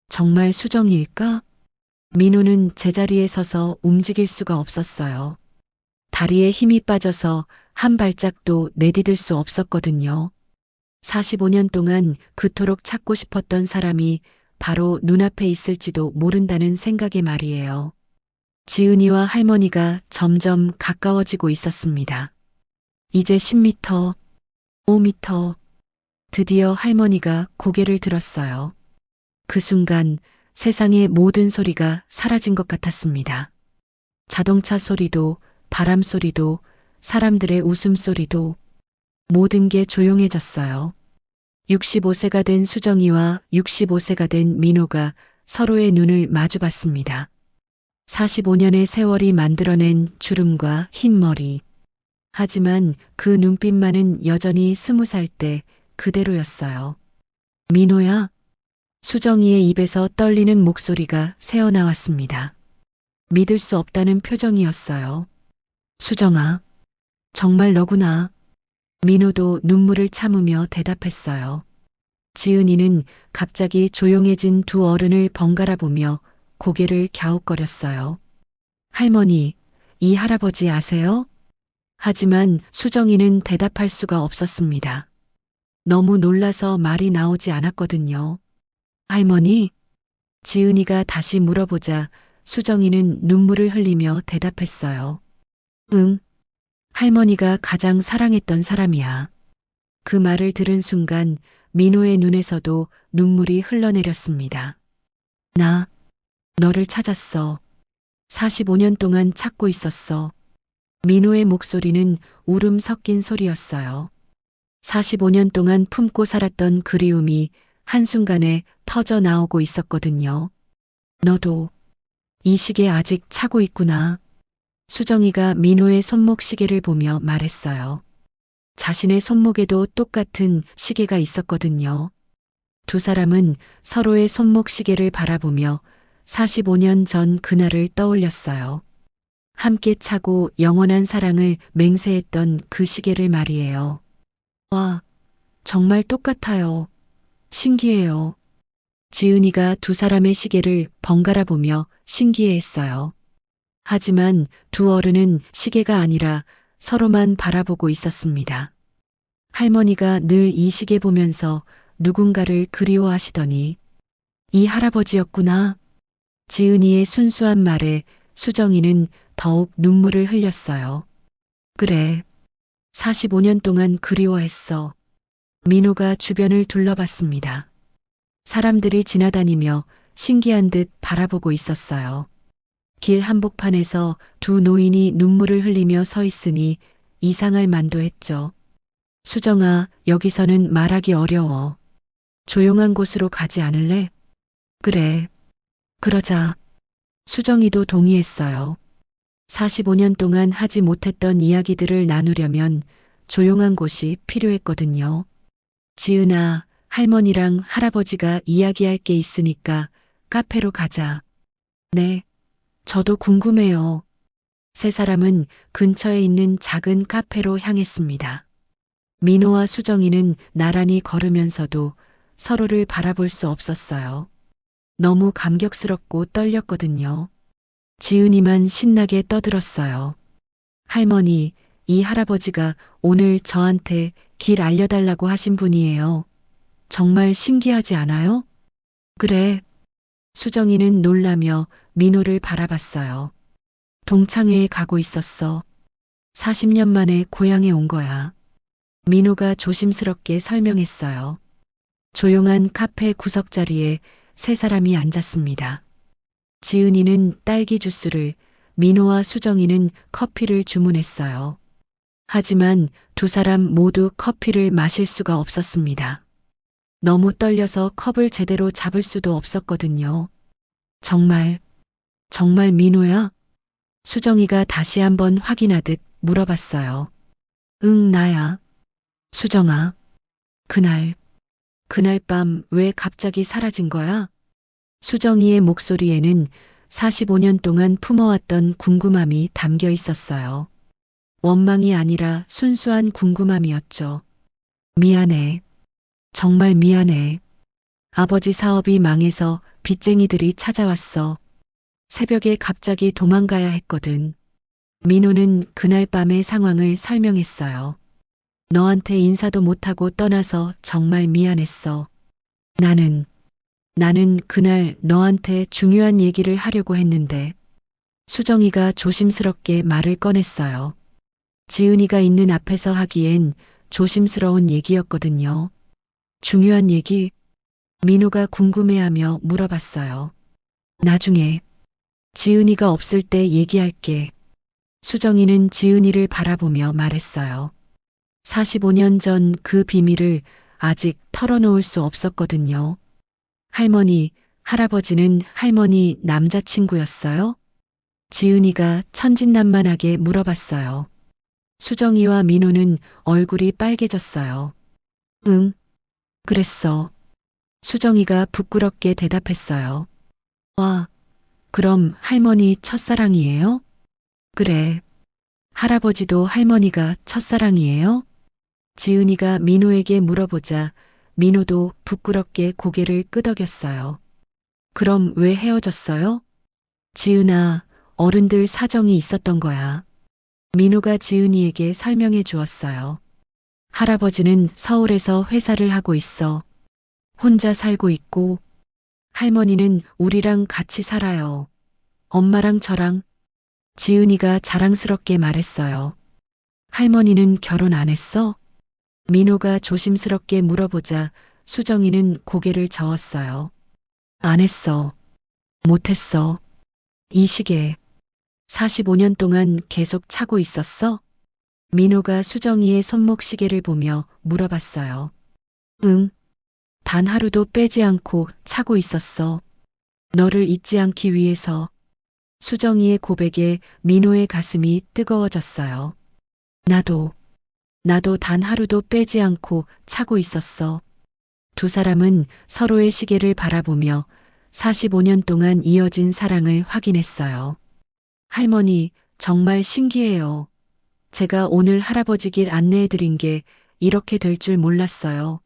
정말 수정일까? 민호는 제자리에 서서 움직일 수가 없었어요. 다리에 힘이 빠져서 한 발짝도 내디딜 수 없었거든요. 45년 동안 그토록 찾고 싶었던 사람이 바로 눈앞에 있을지도 모른다는 생각에 말이에요. 지은이와 할머니가 점점 가까워지고 있었습니다. 이제 10m, 5m, 드디어 할머니가 고개를 들었어요. 그 순간 세상의 모든 소리가 사라진 것 같았습니다. 자동차 소리도, 바람 소리도, 사람들의 웃음소리도 모든 게 조용해졌어요. 65세가 된 수정이와 65세가 된 민호가 서로의 눈을 마주봤습니다. 45년의 세월이 만들어낸 주름과 흰 머리. 하지만 그 눈빛만은 여전히 20살 때 그대로였어요. 민호야? 수정이의 입에서 떨리는 목소리가 새어나왔습니다. 믿을 수 없다는 표정이었어요. 수정아, 정말 너구나. 민호도 눈물을 참으며 대답했어요. 지은이는 갑자기 조용해진 두 어른을 번갈아 보며 고개를 갸웃거렸어요. 할머니, 이 할아버지 아세요? 하지만 수정이는 대답할 수가 없었습니다. 너무 놀라서 말이 나오지 않았거든요. 할머니? 지은이가 다시 물어보자 수정이는 눈물을 흘리며 대답했어요. 응. 할머니가 가장 사랑했던 사람이야. 그 말을 들은 순간 민호의 눈에서도 눈물이 흘러내렸습니다. 나, 너를 찾았어. 45년 동안 찾고 있었어. 민호의 목소리는 울음 섞인 소리였어요. 45년 동안 품고 살았던 그리움이 한순간에 터져 나오고 있었거든요. 너도 이 시계 아직 차고 있구나. 수정이가 민호의 손목 시계를 보며 말했어요. 자신의 손목에도 똑같은 시계가 있었거든요. 두 사람은 서로의 손목 시계를 바라보며 45년 전 그날을 떠올렸어요. 함께 차고 영원한 사랑을 맹세했던 그 시계를 말이에요. 와, 정말 똑같아요. 신기해요. 지은이가 두 사람의 시계를 번갈아 보며 신기해했어요. 하지만 두 어른은 시계가 아니라 서로만 바라보고 있었습니다. 할머니가 늘 이 시계 보면서 누군가를 그리워하시더니 이 할아버지였구나. 지은이의 순수한 말에 수정이는 더욱 눈물을 흘렸어요. 그래. 45년 동안 그리워했어. 민호가 주변을 둘러봤습니다. 사람들이 지나다니며 신기한 듯 바라보고 있었어요. 길 한복판에서 두 노인이 눈물을 흘리며 서 있으니 이상할 만도 했죠. 수정아, 여기서는 말하기 어려워. 조용한 곳으로 가지 않을래? 그래. 그러자. 수정이도 동의했어요. 45년 동안 하지 못했던 이야기들을 나누려면 조용한 곳이 필요했거든요. 지은아, 할머니랑 할아버지가 이야기할 게 있으니까 카페로 가자. 네. 저도 궁금해요. 세 사람은 근처에 있는 작은 카페로 향했습니다. 민호와 수정이는 나란히 걸으면서도 서로를 바라볼 수 없었어요. 너무 감격스럽고 떨렸거든요. 지은이만 신나게 떠들었어요. 할머니, 이 할아버지가 오늘 저한테 길 알려달라고 하신 분이에요. 정말 신기하지 않아요? 그래. 수정이는 놀라며 민호를 바라봤어요. 동창회에 가고 있었어. 40년 만에 고향에 온 거야. 민호가 조심스럽게 설명했어요. 조용한 카페 구석자리에 세 사람이 앉았습니다. 지은이는 딸기 주스를, 민호와 수정이는 커피를 주문했어요. 하지만 두 사람 모두 커피를 마실 수가 없었습니다. 너무 떨려서 컵을 제대로 잡을 수도 없었거든요. 정말 민호야? 수정이가 다시 한번 확인하듯 물어봤어요. 응, 나야. 수정아, 그날 밤 왜 갑자기 사라진 거야? 수정이의 목소리에는 45년 동안 품어왔던 궁금함이 담겨 있었어요. 원망이 아니라 순수한 궁금함이었죠. 미안해. 정말 미안해. 아버지 사업이 망해서 빚쟁이들이 찾아왔어. 새벽에 갑자기 도망가야 했거든. 민호는 그날 밤의 상황을 설명했어요. 너한테 인사도 못하고 떠나서 정말 미안했어. 나는 그날 너한테 중요한 얘기를 하려고 했는데. 수정이가 조심스럽게 말을 꺼냈어요. 지은이가 있는 앞에서 하기엔 조심스러운 얘기였거든요. 중요한 얘기? 민호가 궁금해하며 물어봤어요. 나중에 지은이가 없을 때 얘기할게. 수정이는 지은이를 바라보며 말했어요. 45년 전 그 비밀을 아직 털어놓을 수 없었거든요. 할머니, 할아버지는 할머니 남자친구였어요? 지은이가 천진난만하게 물어봤어요. 수정이와 민호는 얼굴이 빨개졌어요. 응, 그랬어. 수정이가 부끄럽게 대답했어요. 와, 그럼 할머니 첫사랑이에요? 그래. 할아버지도 할머니가 첫사랑이에요? 지은이가 민호에게 물어보자 민호도 부끄럽게 고개를 끄덕였어요. 그럼 왜 헤어졌어요? 지은아, 어른들 사정이 있었던 거야. 민호가 지은이에게 설명해 주었어요. 할아버지는 서울에서 회사를 하고 있어. 혼자 살고 있고, 할머니는 우리랑 같이 살아요. 엄마랑 저랑. 지은이가 자랑스럽게 말했어요. 할머니는 결혼 안 했어? 민호가 조심스럽게 물어보자 수정이는 고개를 저었어요. 안 했어. 못했어. 이 시계. 45년 동안 계속 차고 있었어? 민호가 수정이의 손목 시계를 보며 물어봤어요. 응, 단 하루도 빼지 않고 차고 있었어. 너를 잊지 않기 위해서. 수정이의 고백에 민호의 가슴이 뜨거워졌어요. 나도 단 하루도 빼지 않고 차고 있었어. 두 사람은 서로의 시계를 바라보며 45년 동안 이어진 사랑을 확인했어요. 할머니, 정말 신기해요. 제가 오늘 할아버지 길 안내해 드린 게 이렇게 될 줄 몰랐어요.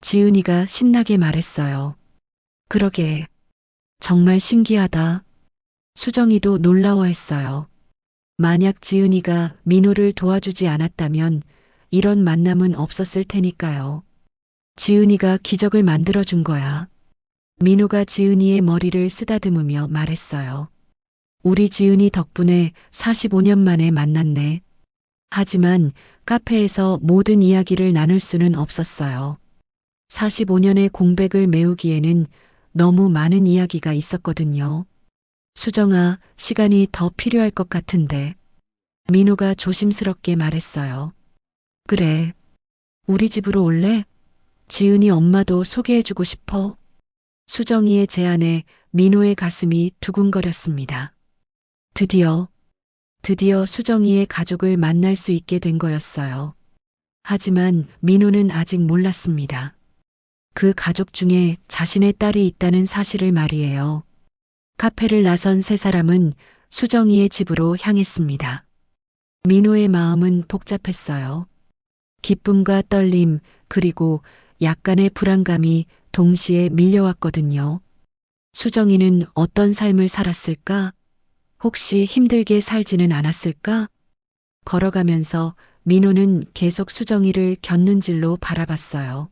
지은이가 신나게 말했어요. 그러게, 정말 신기하다. 수정이도 놀라워했어요. 만약 지은이가 민호를 도와주지 않았다면 이런 만남은 없었을 테니까요. 지은이가 기적을 만들어준 거야. 민호가 지은이의 머리를 쓰다듬으며 말했어요. 우리 지은이 덕분에 45년 만에 만났네. 하지만 카페에서 모든 이야기를 나눌 수는 없었어요. 45년의 공백을 메우기에는 너무 많은 이야기가 있었거든요. 수정아, 시간이 더 필요할 것 같은데. 민호가 조심스럽게 말했어요. 그래. 우리 집으로 올래? 지은이 엄마도 소개해주고 싶어. 수정이의 제안에 민호의 가슴이 두근거렸습니다. 드디어 수정이의 가족을 만날 수 있게 된 거였어요. 하지만 민호는 아직 몰랐습니다. 그 가족 중에 자신의 딸이 있다는 사실을 말이에요. 카페를 나선 세 사람은 수정이의 집으로 향했습니다. 민호의 마음은 복잡했어요. 기쁨과 떨림, 그리고 약간의 불안감이 동시에 밀려왔거든요. 수정이는 어떤 삶을 살았을까? 혹시 힘들게 살지는 않았을까? 걸어가면서 민호는 계속 수정이를 곁눈질로 바라봤어요.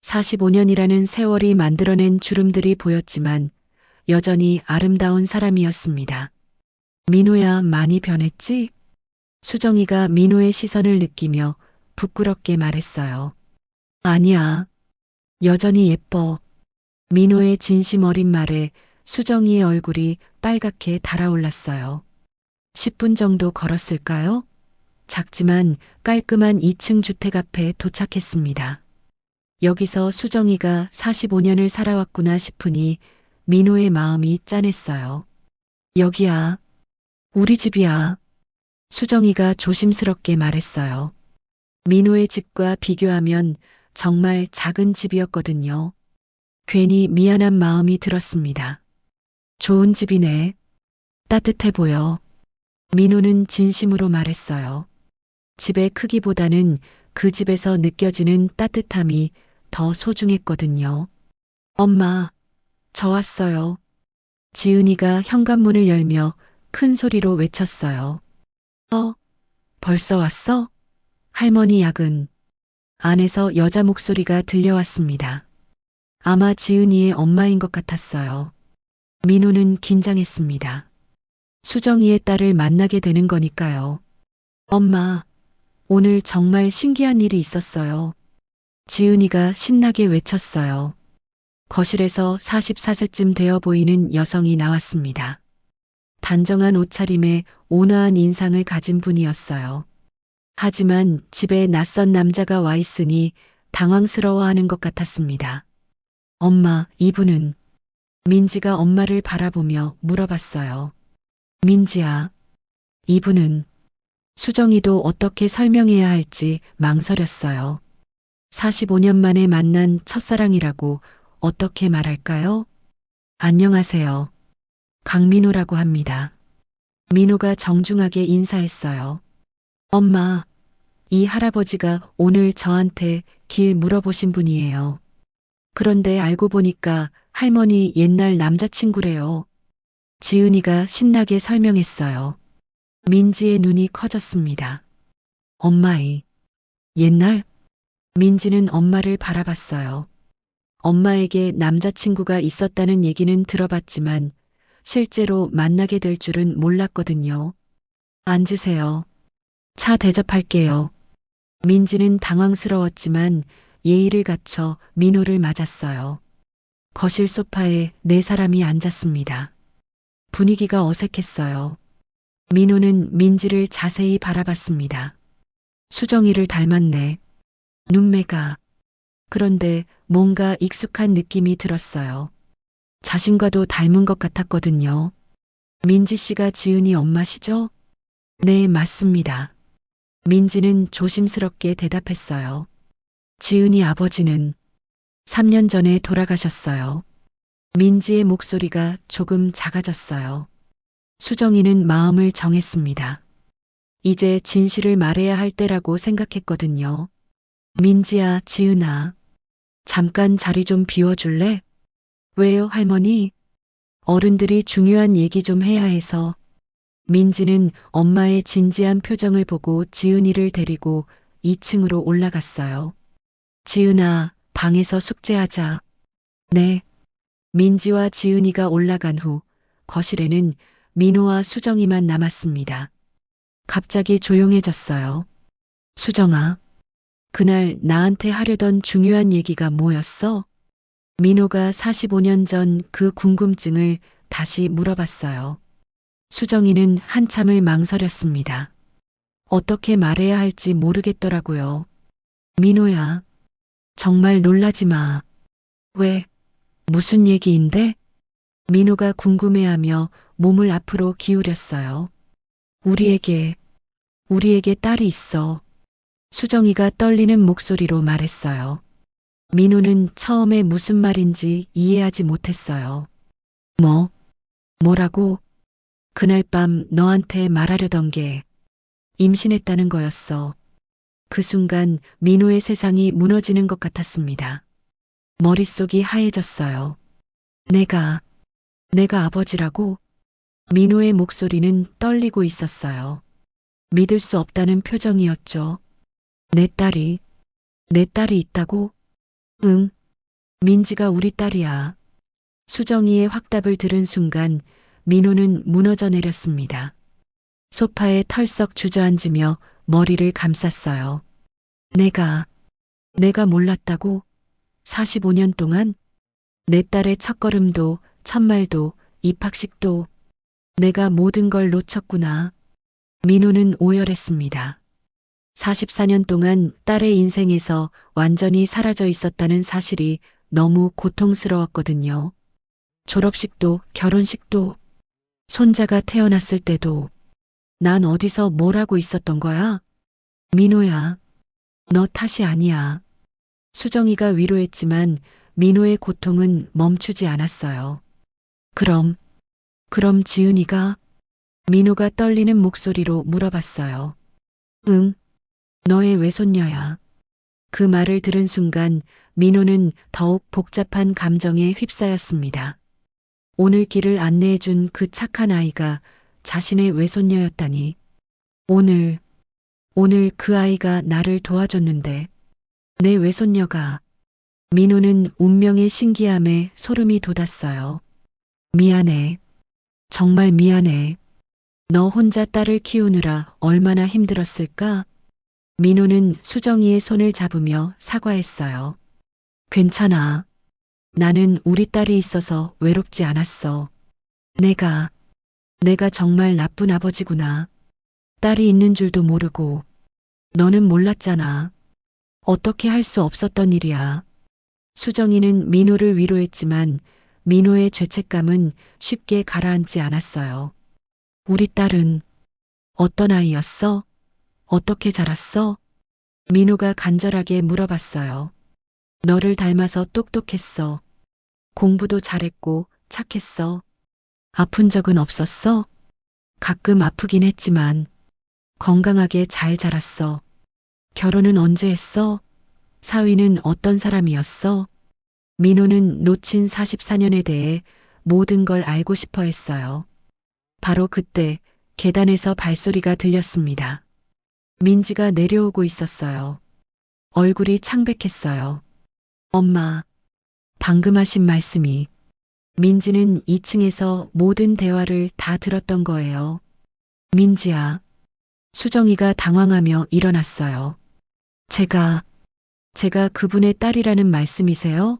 45년이라는 세월이 만들어낸 주름들이 보였지만 여전히 아름다운 사람이었습니다. 민호야, 많이 변했지? 수정이가 민호의 시선을 느끼며 부끄럽게 말했어요. 아니야. 여전히 예뻐. 민호의 진심 어린 말에 수정이의 얼굴이 빨갛게 달아올랐어요. 10분 정도 걸었을까요? 작지만 깔끔한 2층 주택 앞에 도착했습니다. 여기서 수정이가 45년을 살아왔구나 싶으니 민호의 마음이 짠했어요. 여기야. 우리 집이야. 수정이가 조심스럽게 말했어요. 민호의 집과 비교하면 정말 작은 집이었거든요. 괜히 미안한 마음이 들었습니다. 좋은 집이네. 따뜻해 보여. 민호는 진심으로 말했어요. 집의 크기보다는 그 집에서 느껴지는 따뜻함이 더 소중했거든요. 엄마, 저 왔어요. 지은이가 현관문을 열며 큰 소리로 외쳤어요. 벌써 왔어? 할머니 야근. 안에서 여자 목소리가 들려왔습니다. 아마 지은이의 엄마인 것 같았어요. 민호는 긴장했습니다. 수정이의 딸을 만나게 되는 거니까요. 엄마, 오늘 정말 신기한 일이 있었어요. 지은이가 신나게 외쳤어요. 거실에서 44세쯤 되어 보이는 여성이 나왔습니다. 단정한 옷차림에 온화한 인상을 가진 분이었어요. 하지만 집에 낯선 남자가 와 있으니 당황스러워하는 것 같았습니다. 엄마, 이분은? 민지가 엄마를 바라보며 물어봤어요. 민지야, 이분은? 수정이도 어떻게 설명해야 할지 망설였어요. 45년 만에 만난 첫사랑이라고 어떻게 말할까요? 안녕하세요. 강민호라고 합니다. 민호가 정중하게 인사했어요. 엄마, 이 할아버지가 오늘 저한테 길 물어보신 분이에요. 그런데 알고 보니까 할머니 옛날 남자친구래요. 지은이가 신나게 설명했어요. 민지의 눈이 커졌습니다. 엄마의 옛날? 민지는 엄마를 바라봤어요. 엄마에게 남자친구가 있었다는 얘기는 들어봤지만 실제로 만나게 될 줄은 몰랐거든요. 앉으세요. 차 대접할게요. 민지는 당황스러웠지만 예의를 갖춰 민호를 맞았어요. 거실 소파에 네 사람이 앉았습니다. 분위기가 어색했어요. 민호는 민지를 자세히 바라봤습니다. 수정이를 닮았네. 눈매가. 그런데 뭔가 익숙한 느낌이 들었어요. 자신과도 닮은 것 같았거든요. 민지 씨가 지은이 엄마시죠? 네, 맞습니다. 민지는 조심스럽게 대답했어요. 지은이 아버지는 3년 전에 돌아가셨어요. 민지의 목소리가 조금 작아졌어요. 수정이는 마음을 정했습니다. 이제 진실을 말해야 할 때라고 생각했거든요. 민지야, 지은아. 잠깐 자리 좀 비워줄래? 왜요, 할머니? 어른들이 중요한 얘기 좀 해야 해서. 민지는 엄마의 진지한 표정을 보고 지은이를 데리고 2층으로 올라갔어요. 지은아, 방에서 숙제하자. 네. 민지와 지은이가 올라간 후 거실에는 민호와 수정이만 남았습니다. 갑자기 조용해졌어요. 수정아, 그날 나한테 하려던 중요한 얘기가 뭐였어? 민호가 45년 전 그 궁금증을 다시 물어봤어요. 수정이는 한참을 망설였습니다. 어떻게 말해야 할지 모르겠더라고요. 민호야, 정말 놀라지 마. 왜? 무슨 얘기인데? 민호가 궁금해하며 몸을 앞으로 기울였어요. 우리에게 딸이 있어. 수정이가 떨리는 목소리로 말했어요. 민호는 처음에 무슨 말인지 이해하지 못했어요. 뭐라고? 그날 밤 너한테 말하려던 게 임신했다는 거였어. 그 순간 민호의 세상이 무너지는 것 같았습니다. 머릿속이 하얘졌어요. 내가 아버지라고? 민호의 목소리는 떨리고 있었어요. 믿을 수 없다는 표정이었죠. 내 딸이 있다고? 응, 민지가 우리 딸이야. 수정이의 확답을 들은 순간 민호는 무너져 내렸습니다. 소파에 털썩 주저앉으며 머리를 감쌌어요. 내가 몰랐다고? 45년 동안? 내 딸의 첫걸음도, 첫말도, 입학식도 내가 모든 걸 놓쳤구나. 민호는 오열했습니다. 44년 동안 딸의 인생에서 완전히 사라져 있었다는 사실이 너무 고통스러웠거든요. 졸업식도, 결혼식도, 손자가 태어났을 때도 난 어디서 뭘 하고 있었던 거야? 민호야, 너 탓이 아니야. 수정이가 위로했지만 민호의 고통은 멈추지 않았어요. 그럼 지은이가? 민호가 떨리는 목소리로 물어봤어요. 응, 너의 외손녀야. 그 말을 들은 순간 민호는 더욱 복잡한 감정에 휩싸였습니다. 오늘 길을 안내해준 그 착한 아이가 자신의 외손녀였다니. 오늘 그 아이가 나를 도와줬는데 내 외손녀가. 민호는 운명의 신기함에 소름이 돋았어요. 미안해. 정말 미안해. 너 혼자 딸을 키우느라 얼마나 힘들었을까? 민호는 수정이의 손을 잡으며 사과했어요. 괜찮아. 나는 우리 딸이 있어서 외롭지 않았어. 내가 정말 나쁜 아버지구나. 딸이 있는 줄도 모르고. 너는 몰랐잖아. 어떻게 할 수 없었던 일이야. 수정이는 민호를 위로했지만 민호의 죄책감은 쉽게 가라앉지 않았어요. 우리 딸은 어떤 아이였어? 어떻게 자랐어? 민호가 간절하게 물어봤어요. 너를 닮아서 똑똑했어. 공부도 잘했고 착했어. 아픈 적은 없었어? 가끔 아프긴 했지만 건강하게 잘 자랐어. 결혼은 언제 했어? 사위는 어떤 사람이었어? 민호는 놓친 44년에 대해 모든 걸 알고 싶어 했어요. 바로 그때 계단에서 발소리가 들렸습니다. 민지가 내려오고 있었어요. 얼굴이 창백했어요. 엄마, 방금 하신 말씀이. 민지는 2층에서 모든 대화를 다 들었던 거예요. 민지야. 수정이가 당황하며 일어났어요. 제가 그분의 딸이라는 말씀이세요?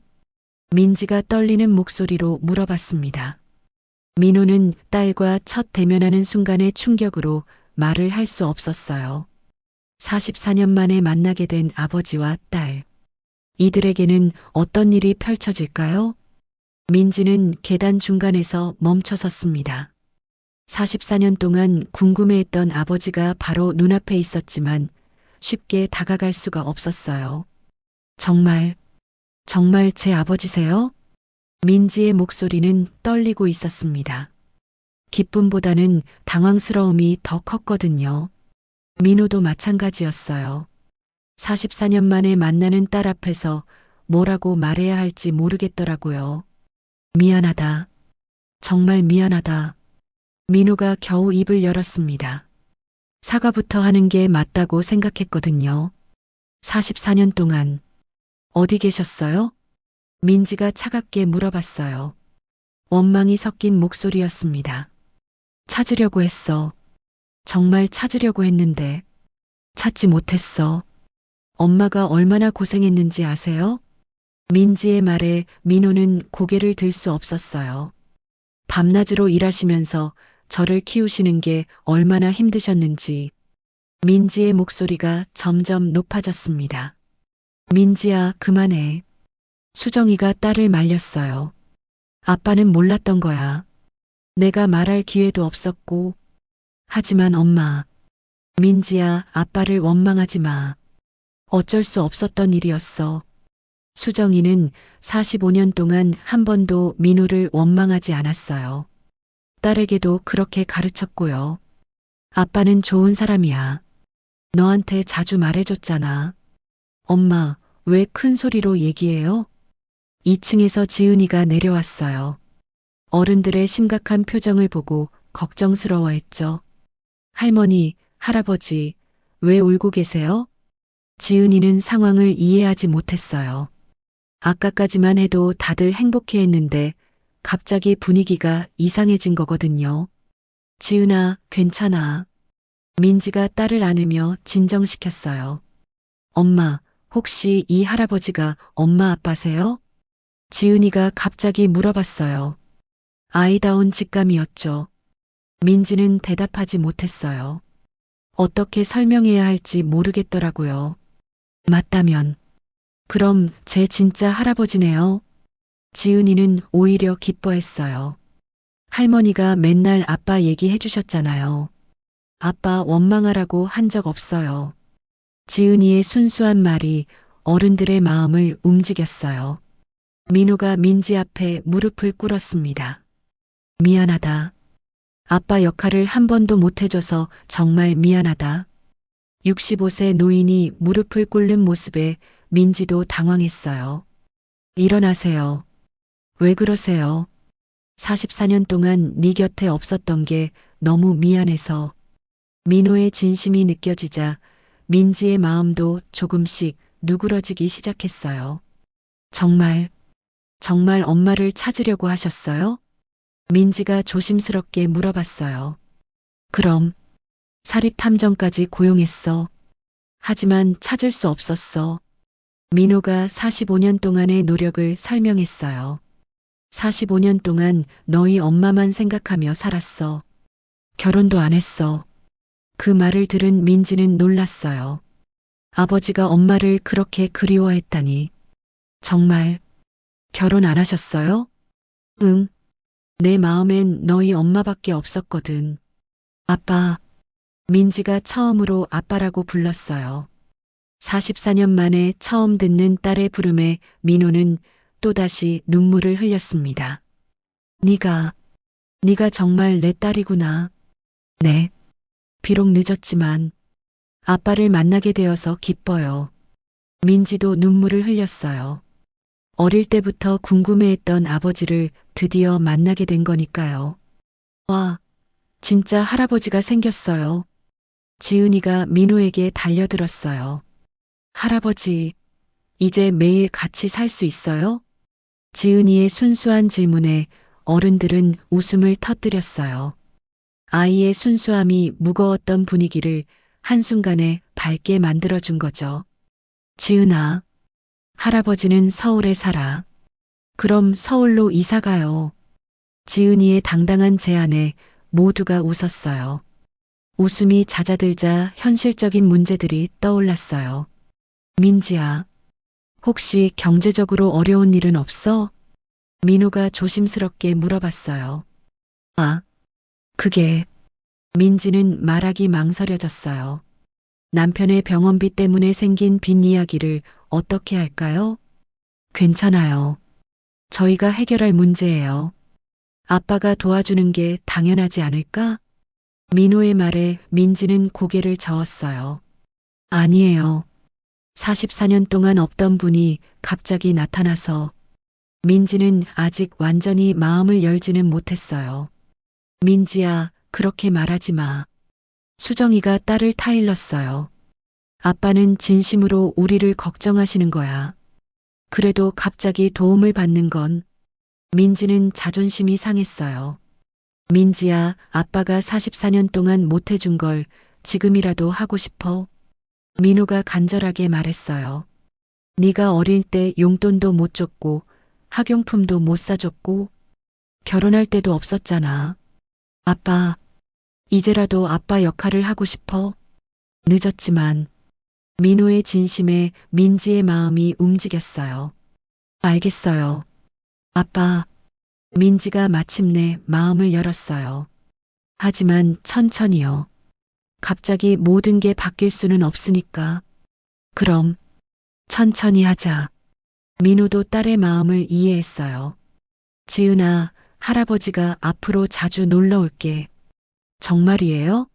민지가 떨리는 목소리로 물어봤습니다. 민호는 딸과 첫 대면하는 순간의 충격으로 말을 할 수 없었어요. 44년 만에 만나게 된 아버지와 딸. 이들에게는 어떤 일이 펼쳐질까요? 민지는 계단 중간에서 멈춰 섰습니다. 44년 동안 궁금해했던 아버지가 바로 눈앞에 있었지만 쉽게 다가갈 수가 없었어요. 정말 제 아버지세요? 민지의 목소리는 떨리고 있었습니다. 기쁨보다는 당황스러움이 더 컸거든요. 민호도 마찬가지였어요. 44년 만에 만나는 딸 앞에서 뭐라고 말해야 할지 모르겠더라고요. 미안하다. 정말 미안하다. 민호가 겨우 입을 열었습니다. 사과부터 하는 게 맞다고 생각했거든요. 44년 동안 어디 계셨어요? 민지가 차갑게 물어봤어요. 원망이 섞인 목소리였습니다. 찾으려고 했어. 정말 찾으려고 했는데 찾지 못했어. 엄마가 얼마나 고생했는지 아세요? 민지의 말에 민호는 고개를 들 수 없었어요. 밤낮으로 일하시면서 저를 키우시는 게 얼마나 힘드셨는지. 민지의 목소리가 점점 높아졌습니다. 민지야, 그만해. 수정이가 딸을 말렸어요. 아빠는 몰랐던 거야. 내가 말할 기회도 없었고. 하지만 엄마. 민지야, 아빠를 원망하지 마. 어쩔 수 없었던 일이었어. 수정이는 45년 동안 한 번도 민호를 원망하지 않았어요. 딸에게도 그렇게 가르쳤고요. 아빠는 좋은 사람이야. 너한테 자주 말해줬잖아. 엄마, 왜 큰 소리로 얘기해요? 2층에서 지은이가 내려왔어요. 어른들의 심각한 표정을 보고 걱정스러워했죠. 할머니, 할아버지, 왜 울고 계세요? 지은이는 상황을 이해하지 못했어요. 아까까지만 해도 다들 행복해했는데 갑자기 분위기가 이상해진 거거든요. 지은아, 괜찮아. 민지가 딸을 안으며 진정시켰어요. 엄마, 혹시 이 할아버지가 엄마 아빠세요? 지은이가 갑자기 물어봤어요. 아이다운 직감이었죠. 민지는 대답하지 못했어요. 어떻게 설명해야 할지 모르겠더라고요. 맞다면. 그럼 제 진짜 할아버지네요. 지은이는 오히려 기뻐했어요. 할머니가 맨날 아빠 얘기해 주셨잖아요. 아빠 원망하라고 한 적 없어요. 지은이의 순수한 말이 어른들의 마음을 움직였어요. 민호가 민지 앞에 무릎을 꿇었습니다. 미안하다. 아빠 역할을 한 번도 못 해줘서 정말 미안하다. 65세 노인이 무릎을 꿇는 모습에 민지도 당황했어요. 일어나세요. 왜 그러세요? 44년 동안 네 곁에 없었던 게 너무 미안해서. 민호의 진심이 느껴지자 민지의 마음도 조금씩 누그러지기 시작했어요. 정말 엄마를 찾으려고 하셨어요? 민지가 조심스럽게 물어봤어요. 그럼 사립탐정까지 고용했어. 하지만 찾을 수 없었어. 민호가 45년 동안의 노력을 설명했어요. 45년 동안 너희 엄마만 생각하며 살았어. 결혼도 안 했어. 그 말을 들은 민지는 놀랐어요. 아버지가 엄마를 그렇게 그리워했다니. 정말 결혼 안 하셨어요? 응. 내 마음엔 너희 엄마밖에 없었거든. 아빠. 민지가 처음으로 아빠라고 불렀어요. 44년 만에 처음 듣는 딸의 부름에 민호는 또다시 눈물을 흘렸습니다. 네가 정말 내 딸이구나. 네. 비록 늦었지만 아빠를 만나게 되어서 기뻐요. 민지도 눈물을 흘렸어요. 어릴 때부터 궁금해했던 아버지를 드디어 만나게 된 거니까요. 와, 진짜 할아버지가 생겼어요. 지은이가 민호에게 달려들었어요. 할아버지, 이제 매일 같이 살 수 있어요? 지은이의 순수한 질문에 어른들은 웃음을 터뜨렸어요. 아이의 순수함이 무거웠던 분위기를 한순간에 밝게 만들어준 거죠. 지은아, 할아버지는 서울에 살아. 그럼 서울로 이사 가요. 지은이의 당당한 제안에 모두가 웃었어요. 웃음이 잦아들자 현실적인 문제들이 떠올랐어요. 민지야, 혹시 경제적으로 어려운 일은 없어? 민호가 조심스럽게 물어봤어요. 아, 그게 민지는 말하기 망설여졌어요. 남편의 병원비 때문에 생긴 빚 이야기를 어떻게 할까요? 괜찮아요. 저희가 해결할 문제예요. 아빠가 도와주는 게 당연하지 않을까? 민호의 말에 민지는 고개를 저었어요. 아니에요. 44년 동안 없던 분이 갑자기 나타나서 민지는 아직 완전히 마음을 열지는 못했어요. 민지야, 그렇게 말하지 마. 수정이가 딸을 타일렀어요. 아빠는 진심으로 우리를 걱정하시는 거야. 그래도 갑자기 도움을 받는 건 민지는 자존심이 상했어요. 민지야, 아빠가 44년 동안 못해준 걸 지금이라도 하고 싶어? 민호가 간절하게 말했어요. 네가 어릴 때 용돈도 못 줬고 학용품도 못 사줬고 결혼할 때도 없었잖아. 아빠, 이제라도 아빠 역할을 하고 싶어? 늦었지만 민호의 진심에 민지의 마음이 움직였어요. 알겠어요. 아빠, 민지가 마침내 마음을 열었어요. 하지만 천천히요. 갑자기 모든 게 바뀔 수는 없으니까. 그럼 천천히 하자. 민호도 딸의 마음을 이해했어요. 지은아, 할아버지가 앞으로 자주 놀러 올게. 정말이에요?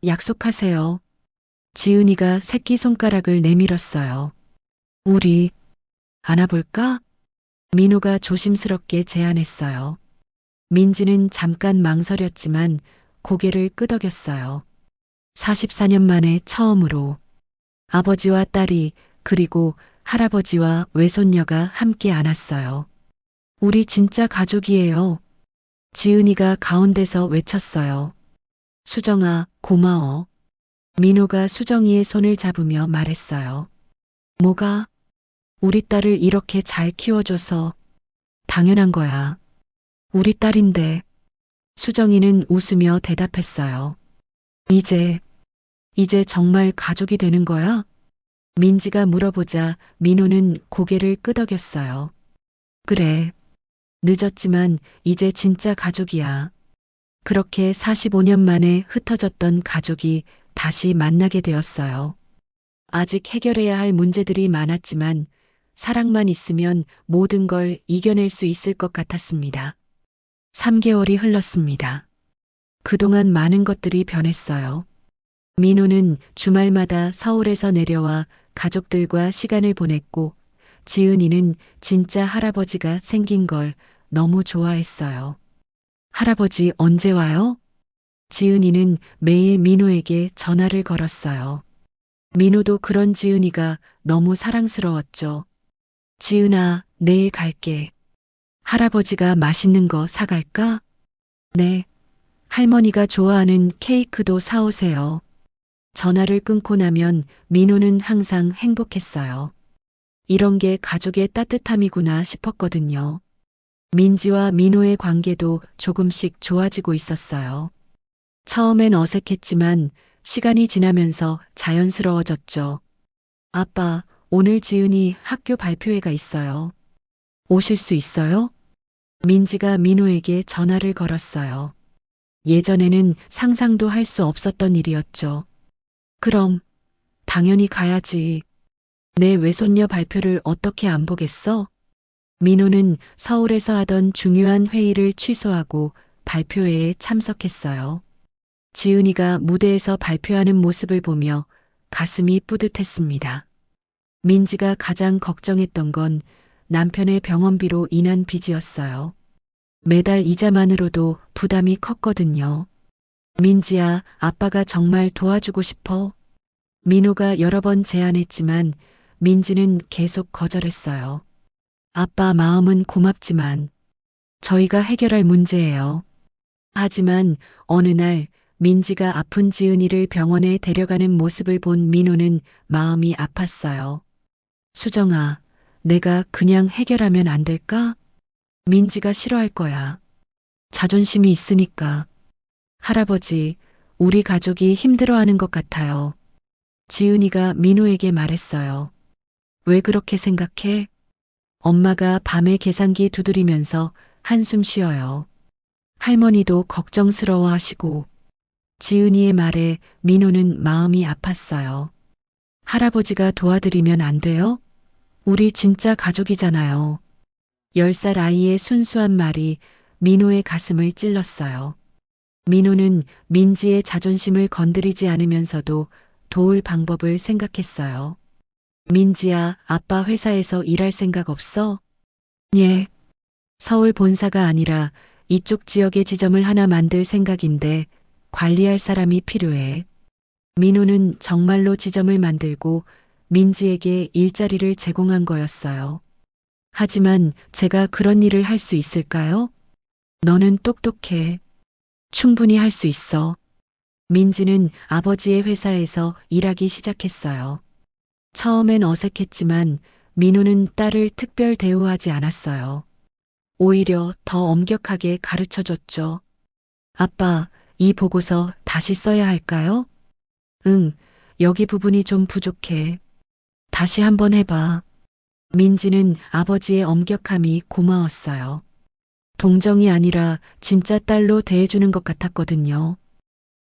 약속하세요. 지은이가 새끼손가락을 내밀었어요. 우리 안아볼까? 민호가 조심스럽게 제안했어요. 민지는 잠깐 망설였지만 고개를 끄덕였어요. 44년 만에 처음으로 아버지와 딸이 그리고 할아버지와 외손녀가 함께 안았어요. 우리 진짜 가족이에요. 지은이가 가운데서 외쳤어요. 수정아, 고마워. 민호가 수정이의 손을 잡으며 말했어요. 뭐가? 우리 딸을 이렇게 잘 키워줘서 당연한 거야. 우리 딸인데. 수정이는 웃으며 대답했어요. 이제 정말 가족이 되는 거야? 민지가 물어보자 민호는 고개를 끄덕였어요. 그래. 늦었지만 이제 진짜 가족이야. 그렇게 45년 만에 흩어졌던 가족이 다시 만나게 되었어요. 아직 해결해야 할 문제들이 많았지만 사랑만 있으면 모든 걸 이겨낼 수 있을 것 같았습니다. 3개월이 흘렀습니다. 그동안 많은 것들이 변했어요. 민호는 주말마다 서울에서 내려와 가족들과 시간을 보냈고 지은이는 진짜 할아버지가 생긴 걸 너무 좋아했어요. 할아버지 언제 와요? 지은이는 매일 민호에게 전화를 걸었어요. 민호도 그런 지은이가 너무 사랑스러웠죠. 지은아, 내일 갈게. 할아버지가 맛있는 거 사갈까? 네. 할머니가 좋아하는 케이크도 사오세요. 전화를 끊고 나면 민호는 항상 행복했어요. 이런 게 가족의 따뜻함이구나 싶었거든요. 민지와 민호의 관계도 조금씩 좋아지고 있었어요. 처음엔 어색했지만 시간이 지나면서 자연스러워졌죠. 아빠, 오늘 지은이 학교 발표회가 있어요. 오실 수 있어요? 민지가 민호에게 전화를 걸었어요. 예전에는 상상도 할 수 없었던 일이었죠. 그럼, 당연히 가야지. 내 외손녀 발표를 어떻게 안 보겠어? 민호는 서울에서 하던 중요한 회의를 취소하고 발표회에 참석했어요. 지은이가 무대에서 발표하는 모습을 보며 가슴이 뿌듯했습니다. 민지가 가장 걱정했던 건 남편의 병원비로 인한 빚이었어요. 매달 이자만으로도 부담이 컸거든요. 민지야, 아빠가 정말 도와주고 싶어. 민호가 여러 번 제안했지만 민지는 계속 거절했어요. 아빠 마음은 고맙지만 저희가 해결할 문제예요. 하지만 어느 날 민지가 아픈 지은이를 병원에 데려가는 모습을 본 민호는 마음이 아팠어요. 수정아, 내가 그냥 해결하면 안 될까? 민지가 싫어할 거야. 자존심이 있으니까. 할아버지, 우리 가족이 힘들어하는 것 같아요. 지은이가 민호에게 말했어요. 왜 그렇게 생각해? 엄마가 밤에 계산기 두드리면서 한숨 쉬어요. 할머니도 걱정스러워 하시고. 지은이의 말에 민호는 마음이 아팠어요. 할아버지가 도와드리면 안 돼요? 우리 진짜 가족이잖아요. 10살 아이의 순수한 말이 민호의 가슴을 찔렀어요. 민호는 민지의 자존심을 건드리지 않으면서도 도울 방법을 생각했어요. 민지야, 아빠 회사에서 일할 생각 없어? 예. 서울 본사가 아니라 이쪽 지역에 지점을 하나 만들 생각인데 관리할 사람이 필요해. 민호는 정말로 지점을 만들고 민지에게 일자리를 제공한 거였어요. 하지만 제가 그런 일을 할 수 있을까요? 너는 똑똑해. 충분히 할 수 있어. 민지는 아버지의 회사에서 일하기 시작했어요. 처음엔 어색했지만 민호는 딸을 특별 대우하지 않았어요. 오히려 더 엄격하게 가르쳐 줬죠. 아빠, 이 보고서 다시 써야 할까요? 응, 여기 부분이 좀 부족해. 다시 한번 해봐. 민지는 아버지의 엄격함이 고마웠어요. 동정이 아니라 진짜 딸로 대해주는 것 같았거든요.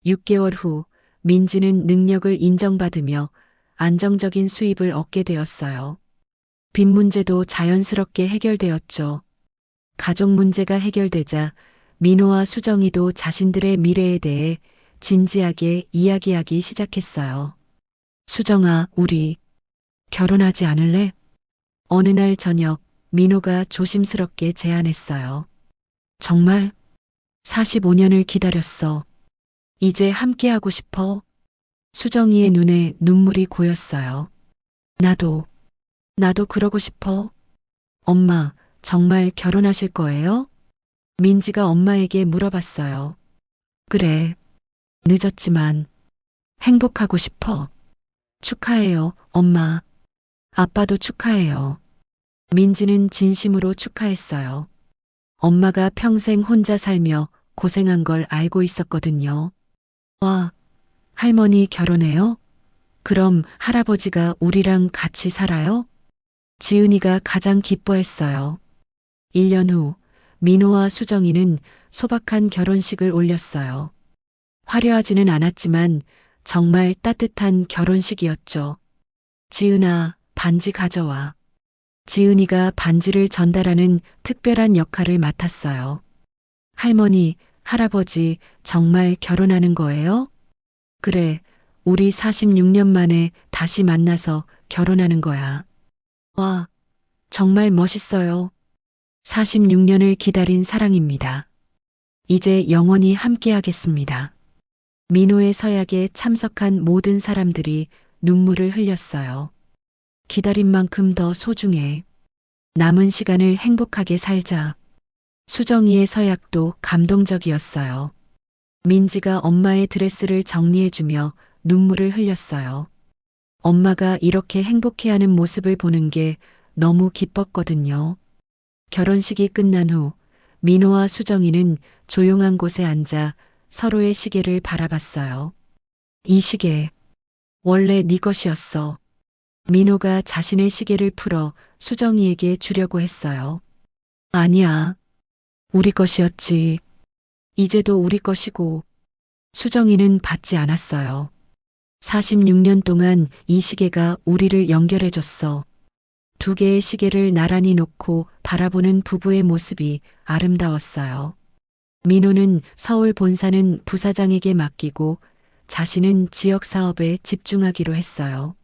6개월 후 민지는 능력을 인정받으며 안정적인 수입을 얻게 되었어요. 빚 문제도 자연스럽게 해결되었죠. 가족 문제가 해결되자 민호와 수정이도 자신들의 미래에 대해 진지하게 이야기하기 시작했어요. 수정아, 우리 결혼하지 않을래? 어느 날 저녁 민호가 조심스럽게 제안했어요. 정말 45년을 기다렸어. 이제 함께하고 싶어. 수정이의 눈에 눈물이 고였어요. 나도 그러고 싶어. 엄마, 정말 결혼하실 거예요? 민지가 엄마에게 물어봤어요. 그래. 늦었지만 행복하고 싶어. 축하해요, 엄마. 아빠도 축하해요. 민지는 진심으로 축하했어요. 엄마가 평생 혼자 살며 고생한 걸 알고 있었거든요. 와, 할머니 결혼해요? 그럼 할아버지가 우리랑 같이 살아요? 지은이가 가장 기뻐했어요. 1년 후 민호와 수정이는 소박한 결혼식을 올렸어요. 화려하지는 않았지만 정말 따뜻한 결혼식이었죠. 지은아, 반지 가져와. 지은이가 반지를 전달하는 특별한 역할을 맡았어요. 할머니, 할아버지, 정말 결혼하는 거예요? 그래, 우리 46년 만에 다시 만나서 결혼하는 거야. 와, 정말 멋있어요. 46년을 기다린 사랑입니다. 이제 영원히 함께하겠습니다. 민호의 서약에 참석한 모든 사람들이 눈물을 흘렸어요. 기다린 만큼 더 소중해. 남은 시간을 행복하게 살자. 수정이의 서약도 감동적이었어요. 민지가 엄마의 드레스를 정리해주며 눈물을 흘렸어요. 엄마가 이렇게 행복해하는 모습을 보는 게 너무 기뻤거든요. 결혼식이 끝난 후 민호와 수정이는 조용한 곳에 앉아 서로의 시계를 바라봤어요. 이 시계, 원래 네 것이었어. 민호가 자신의 시계를 풀어 수정이에게 주려고 했어요. 아니야. 우리 것이었지. 이제도 우리 것이고. 수정이는 받지 않았어요. 46년 동안 이 시계가 우리를 연결해줬어. 두 개의 시계를 나란히 놓고 바라보는 부부의 모습이 아름다웠어요. 민호는 서울 본사는 부사장에게 맡기고 자신은 지역 사업에 집중하기로 했어요.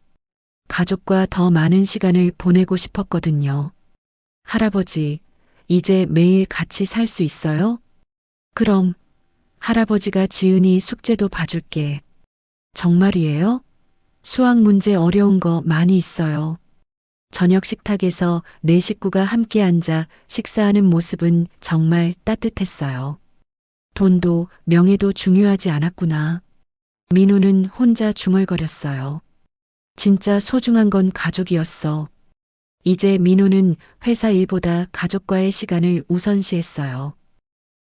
가족과 더 많은 시간을 보내고 싶었거든요. 할아버지, 이제 매일 같이 살 수 있어요? 그럼 할아버지가 지은이 숙제도 봐줄게. 정말이에요? 수학 문제 어려운 거 많이 있어요. 저녁 식탁에서 네 식구가 함께 앉아 식사하는 모습은 정말 따뜻했어요. 돈도 명예도 중요하지 않았구나. 민호는 혼자 중얼거렸어요. 진짜 소중한 건 가족이었어. 이제 민호는 회사 일보다 가족과의 시간을 우선시했어요.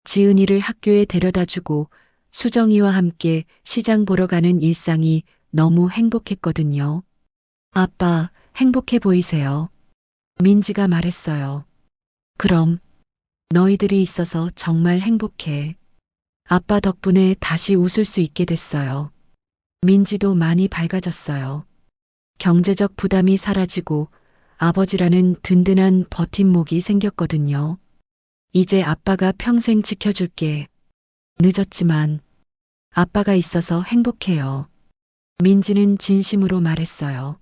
지은이를 학교에 데려다 주고 수정이와 함께 시장 보러 가는 일상이 너무 행복했거든요. 아빠, 행복해 보이세요. 민지가 말했어요. 그럼, 너희들이 있어서 정말 행복해. 아빠 덕분에 다시 웃을 수 있게 됐어요. 민지도 많이 밝아졌어요. 경제적 부담이 사라지고 아버지라는 든든한 버팀목이 생겼거든요. 이제 아빠가 평생 지켜줄게. 늦었지만 아빠가 있어서 행복해요. 민지는 진심으로 말했어요.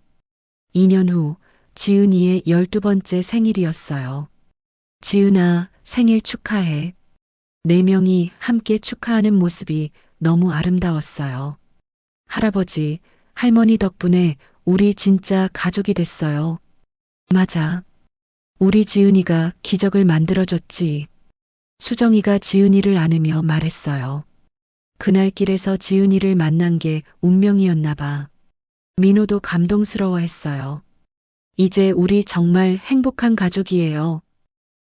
2년 후 지은이의 12번째 생일이었어요. 지은아, 생일 축하해. 네 명이 함께 축하하는 모습이 너무 아름다웠어요. 할아버지, 할머니 덕분에 우리 진짜 가족이 됐어요. 맞아. 우리 지은이가 기적을 만들어줬지. 수정이가 지은이를 안으며 말했어요. 그날 길에서 지은이를 만난 게 운명이었나 봐. 민호도 감동스러워했어요. 이제 우리 정말 행복한 가족이에요.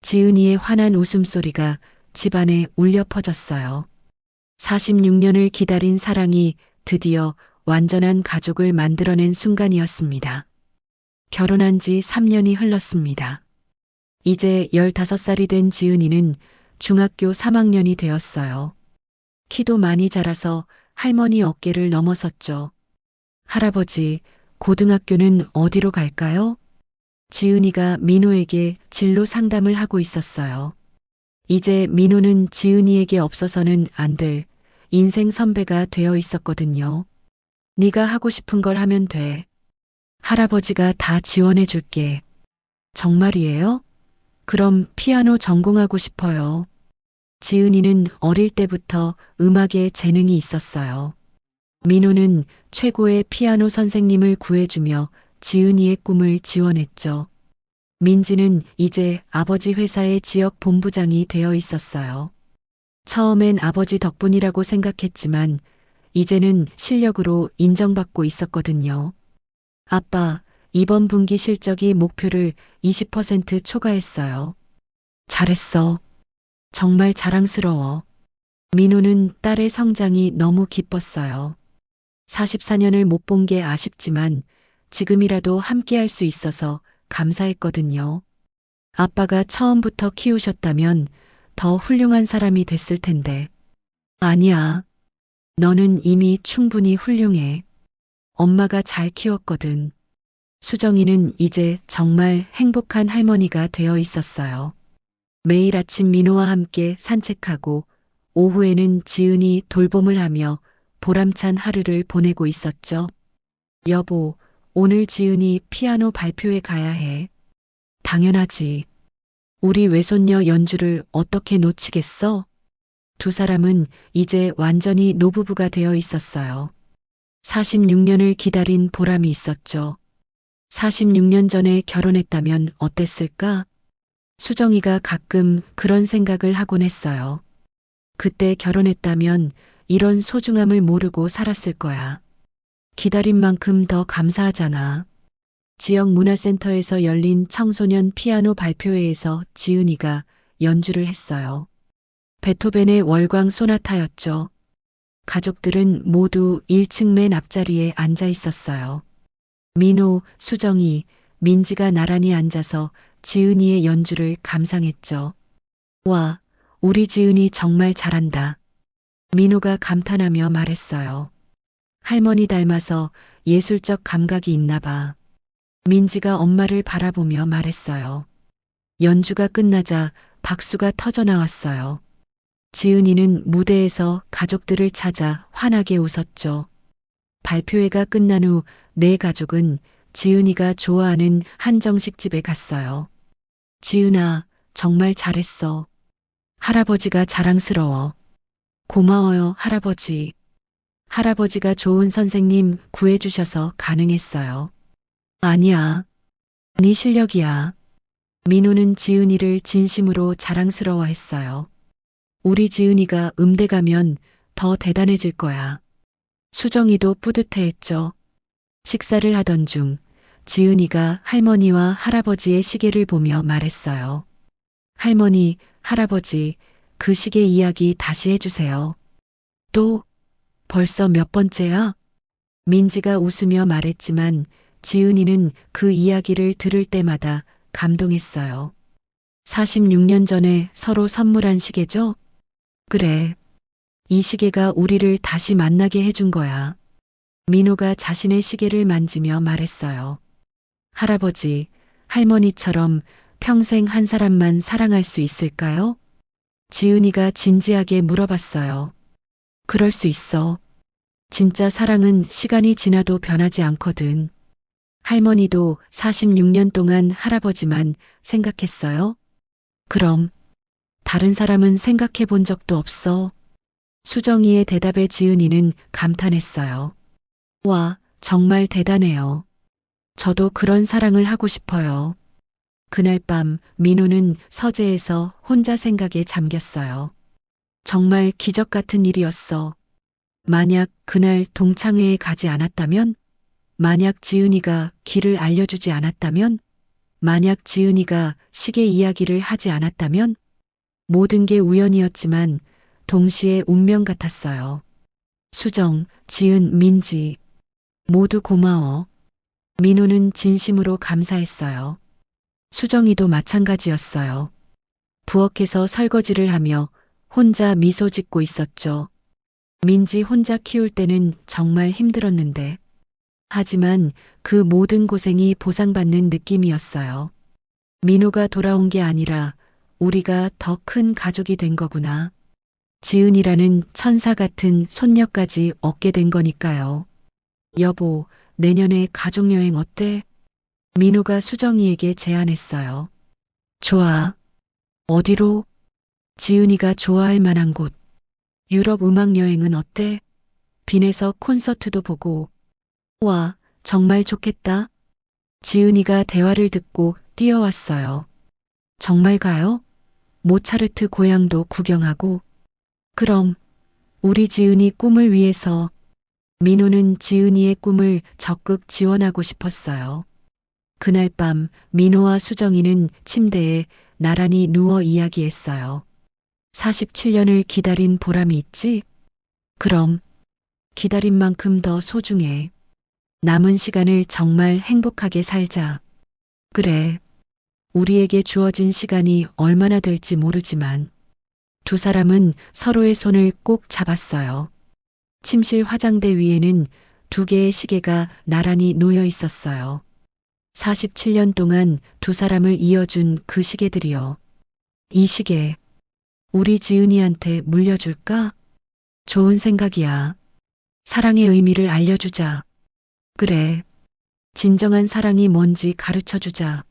지은이의 환한 웃음소리가 집안에 울려 퍼졌어요. 46년을 기다린 사랑이 드디어 완전한 가족을 만들어낸 순간이었습니다. 결혼한 지 3년이 흘렀습니다. 이제 15살이 된 지은이는 중학교 3학년이 되었어요. 키도 많이 자라서 할머니 어깨를 넘어섰죠. 할아버지, 고등학교는 어디로 갈까요? 지은이가 민호에게 진로 상담을 하고 있었어요. 이제 민호는 지은이에게 없어서는 안 될 인생 선배가 되어 있었거든요. 네가 하고 싶은 걸 하면 돼. 할아버지가 다 지원해 줄게. 정말이에요? 그럼 피아노 전공하고 싶어요. 지은이는 어릴 때부터 음악에 재능이 있었어요. 민호는 최고의 피아노 선생님을 구해주며 지은이의 꿈을 지원했죠. 민지는 이제 아버지 회사의 지역 본부장이 되어 있었어요. 처음엔 아버지 덕분이라고 생각했지만 이제는 실력으로 인정받고 있었거든요. 아빠, 이번 분기 실적이 목표를 20% 초과했어요. 잘했어. 정말 자랑스러워. 민호는 딸의 성장이 너무 기뻤어요. 44년을 못 본 게 아쉽지만 지금이라도 함께 할 수 있어서 감사했거든요. 아빠가 처음부터 키우셨다면 더 훌륭한 사람이 됐을 텐데. 아니야. 너는 이미 충분히 훌륭해. 엄마가 잘 키웠거든. 수정이는 이제 정말 행복한 할머니가 되어 있었어요. 매일 아침 민호와 함께 산책하고 오후에는 지은이 돌봄을 하며 보람찬 하루를 보내고 있었죠. 여보, 오늘 지은이 피아노 발표회 가야 해. 당연하지. 우리 외손녀 연주를 어떻게 놓치겠어? 두 사람은 이제 완전히 노부부가 되어 있었어요. 46년을 기다린 보람이 있었죠. 46년 전에 결혼했다면 어땠을까? 수정이가 가끔 그런 생각을 하곤 했어요. 그때 결혼했다면 이런 소중함을 모르고 살았을 거야. 기다린 만큼 더 감사하잖아. 지역 문화센터에서 열린 청소년 피아노 발표회에서 지은이가 연주를 했어요. 베토벤의 월광 소나타였죠. 가족들은 모두 1층 맨 앞자리에 앉아 있었어요. 민호, 수정이, 민지가 나란히 앉아서 지은이의 연주를 감상했죠. 와, 우리 지은이 정말 잘한다. 민호가 감탄하며 말했어요. 할머니 닮아서 예술적 감각이 있나 봐. 민지가 엄마를 바라보며 말했어요. 연주가 끝나자 박수가 터져 나왔어요. 지은이는 무대에서 가족들을 찾아 환하게 웃었죠. 발표회가 끝난 후 네 가족은 지은이가 좋아하는 한정식 집에 갔어요. 지은아, 정말 잘했어. 할아버지가 자랑스러워. 고마워요, 할아버지. 할아버지가 좋은 선생님 구해주셔서 가능했어요. 아니야. 네 실력이야. 민호는 지은이를 진심으로 자랑스러워했어요. 우리 지은이가 음대 가면 더 대단해질 거야. 수정이도 뿌듯해했죠. 식사를 하던 중 지은이가 할머니와 할아버지의 시계를 보며 말했어요. 할머니, 할아버지, 그 시계 이야기 다시 해주세요. 또, 벌써 몇 번째야? 민지가 웃으며 말했지만 지은이는 그 이야기를 들을 때마다 감동했어요. 46년 전에 서로 선물한 시계죠? 그래. 이 시계가 우리를 다시 만나게 해준 거야. 민호가 자신의 시계를 만지며 말했어요. 할아버지, 할머니처럼 평생 한 사람만 사랑할 수 있을까요? 지은이가 진지하게 물어봤어요. 그럴 수 있어. 진짜 사랑은 시간이 지나도 변하지 않거든. 할머니도 46년 동안 할아버지만 생각했어요? 그럼, 다른 사람은 생각해 본 적도 없어. 수정이의 대답에 지은이는 감탄했어요. 와, 정말 대단해요. 저도 그런 사랑을 하고 싶어요. 그날 밤 민호는 서재에서 혼자 생각에 잠겼어요. 정말 기적 같은 일이었어. 만약 그날 동창회에 가지 않았다면? 만약 지은이가 길을 알려주지 않았다면? 만약 지은이가 시계 이야기를 하지 않았다면? 모든 게 우연이었지만 동시에 운명 같았어요. 수정, 지은, 민지. 모두 고마워. 민호는 진심으로 감사했어요. 수정이도 마찬가지였어요. 부엌에서 설거지를 하며 혼자 미소 짓고 있었죠. 민지 혼자 키울 때는 정말 힘들었는데. 하지만 그 모든 고생이 보상받는 느낌이었어요. 민호가 돌아온 게 아니라 우리가 더 큰 가족이 된 거구나. 지은이라는 천사 같은 손녀까지 얻게 된 거니까요. 여보, 내년에 가족여행 어때? 민호가 수정이에게 제안했어요. 좋아. 어디로? 지은이가 좋아할 만한 곳. 유럽 음악 여행은 어때? 빈에서 콘서트도 보고. 와, 정말 좋겠다. 지은이가 대화를 듣고 뛰어왔어요. 정말 가요? 모차르트 고향도 구경하고. 그럼, 우리 지은이 꿈을 위해서. 민호는 지은이의 꿈을 적극 지원하고 싶었어요. 그날 밤 민호와 수정이는 침대에 나란히 누워 이야기했어요. 47년을 기다린 보람이 있지? 그럼, 기다린 만큼 더 소중해. 남은 시간을 정말 행복하게 살자. 그래. 우리에게 주어진 시간이 얼마나 될지 모르지만 두 사람은 서로의 손을 꼭 잡았어요. 침실 화장대 위에는 두 개의 시계가 나란히 놓여 있었어요. 47년 동안 두 사람을 이어준 그 시계들이요. 이 시계, 우리 지은이한테 물려줄까? 좋은 생각이야. 사랑의 의미를 알려주자. 그래. 진정한 사랑이 뭔지 가르쳐주자.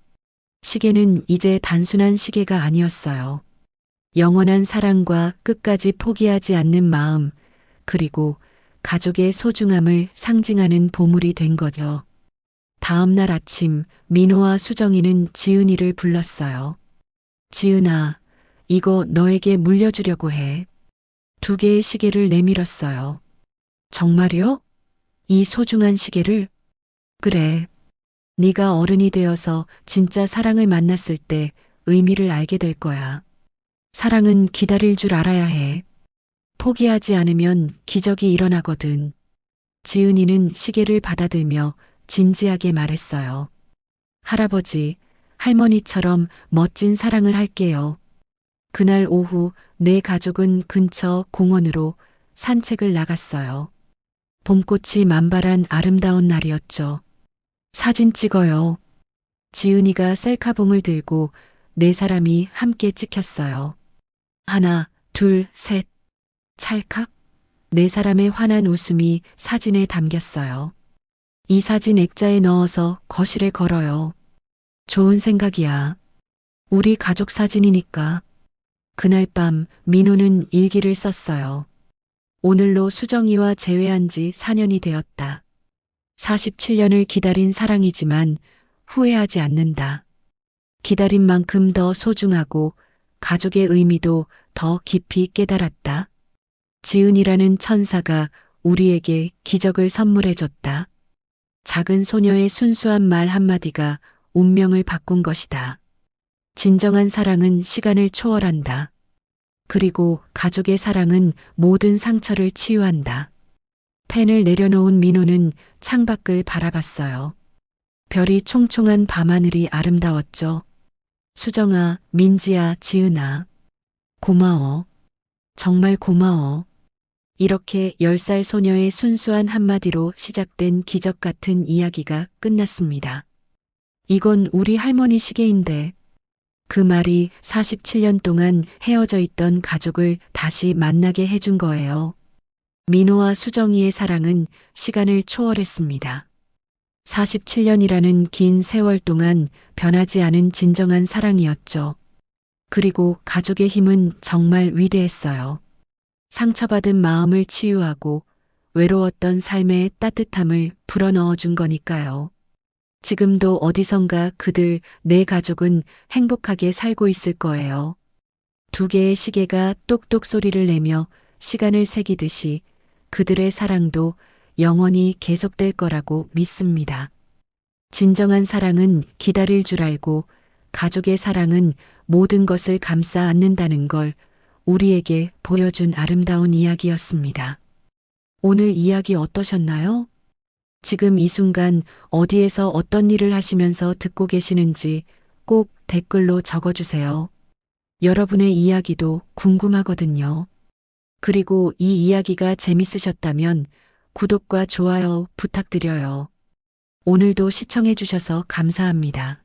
시계는 이제 단순한 시계가 아니었어요. 영원한 사랑과 끝까지 포기하지 않는 마음, 그리고 가족의 소중함을 상징하는 보물이 된 거죠. 다음 날 아침 민호와 수정이는 지은이를 불렀어요. 지은아, 이거 너에게 물려주려고 해. 두 개의 시계를 내밀었어요. 정말요? 이 소중한 시계를? 그래. 네가 어른이 되어서 진짜 사랑을 만났을 때 의미를 알게 될 거야. 사랑은 기다릴 줄 알아야 해. 포기하지 않으면 기적이 일어나거든. 지은이는 시계를 받아들며 진지하게 말했어요. 할아버지, 할머니처럼 멋진 사랑을 할게요. 그날 오후 네 가족은 근처 공원으로 산책을 나갔어요. 봄꽃이 만발한 아름다운 날이었죠. 사진 찍어요. 지은이가 셀카봉을 들고 네 사람이 함께 찍혔어요. 하나, 둘, 셋. 찰칵. 네 사람의 환한 웃음이 사진에 담겼어요. 이 사진 액자에 넣어서 거실에 걸어요. 좋은 생각이야. 우리 가족 사진이니까. 그날 밤 민호는 일기를 썼어요. 오늘로 수정이와 재회한 지 4년이 되었다. 47년을 기다린 사랑이지만 후회하지 않는다. 기다린 만큼 더 소중하고 가족의 의미도 더 깊이 깨달았다. 지은이라는 천사가 우리에게 기적을 선물해줬다. 작은 소녀의 순수한 말 한마디가 운명을 바꾼 것이다. 진정한 사랑은 시간을 초월한다. 그리고 가족의 사랑은 모든 상처를 치유한다. 펜을 내려놓은 민호는 창밖을 바라봤어요. 별이 총총한 밤하늘이 아름다웠죠. 수정아, 민지야, 지은아. 고마워. 정말 고마워. 이렇게 10살 소녀의 순수한 한마디로 시작된 기적 같은 이야기가 끝났습니다. 이건 우리 할머니 시계인데. 그 말이 47년 동안 헤어져 있던 가족을 다시 만나게 해준 거예요. 민호와 수정이의 사랑은 시간을 초월했습니다. 47년이라는 긴 세월 동안 변하지 않은 진정한 사랑이었죠. 그리고 가족의 힘은 정말 위대했어요. 상처받은 마음을 치유하고 외로웠던 삶의 따뜻함을 불어넣어 준 거니까요. 지금도 어디선가 그들, 내 가족은 행복하게 살고 있을 거예요. 두 개의 시계가 똑똑 소리를 내며 시간을 새기듯이 그들의 사랑도 영원히 계속될 거라고 믿습니다. 진정한 사랑은 기다릴 줄 알고 가족의 사랑은 모든 것을 감싸 안는다는 걸 우리에게 보여준 아름다운 이야기였습니다. 오늘 이야기 어떠셨나요? 지금 이 순간 어디에서 어떤 일을 하시면서 듣고 계시는지 꼭 댓글로 적어주세요. 여러분의 이야기도 궁금하거든요. 그리고 이 이야기가 재밌으셨다면 구독과 좋아요 부탁드려요. 오늘도 시청해주셔서 감사합니다.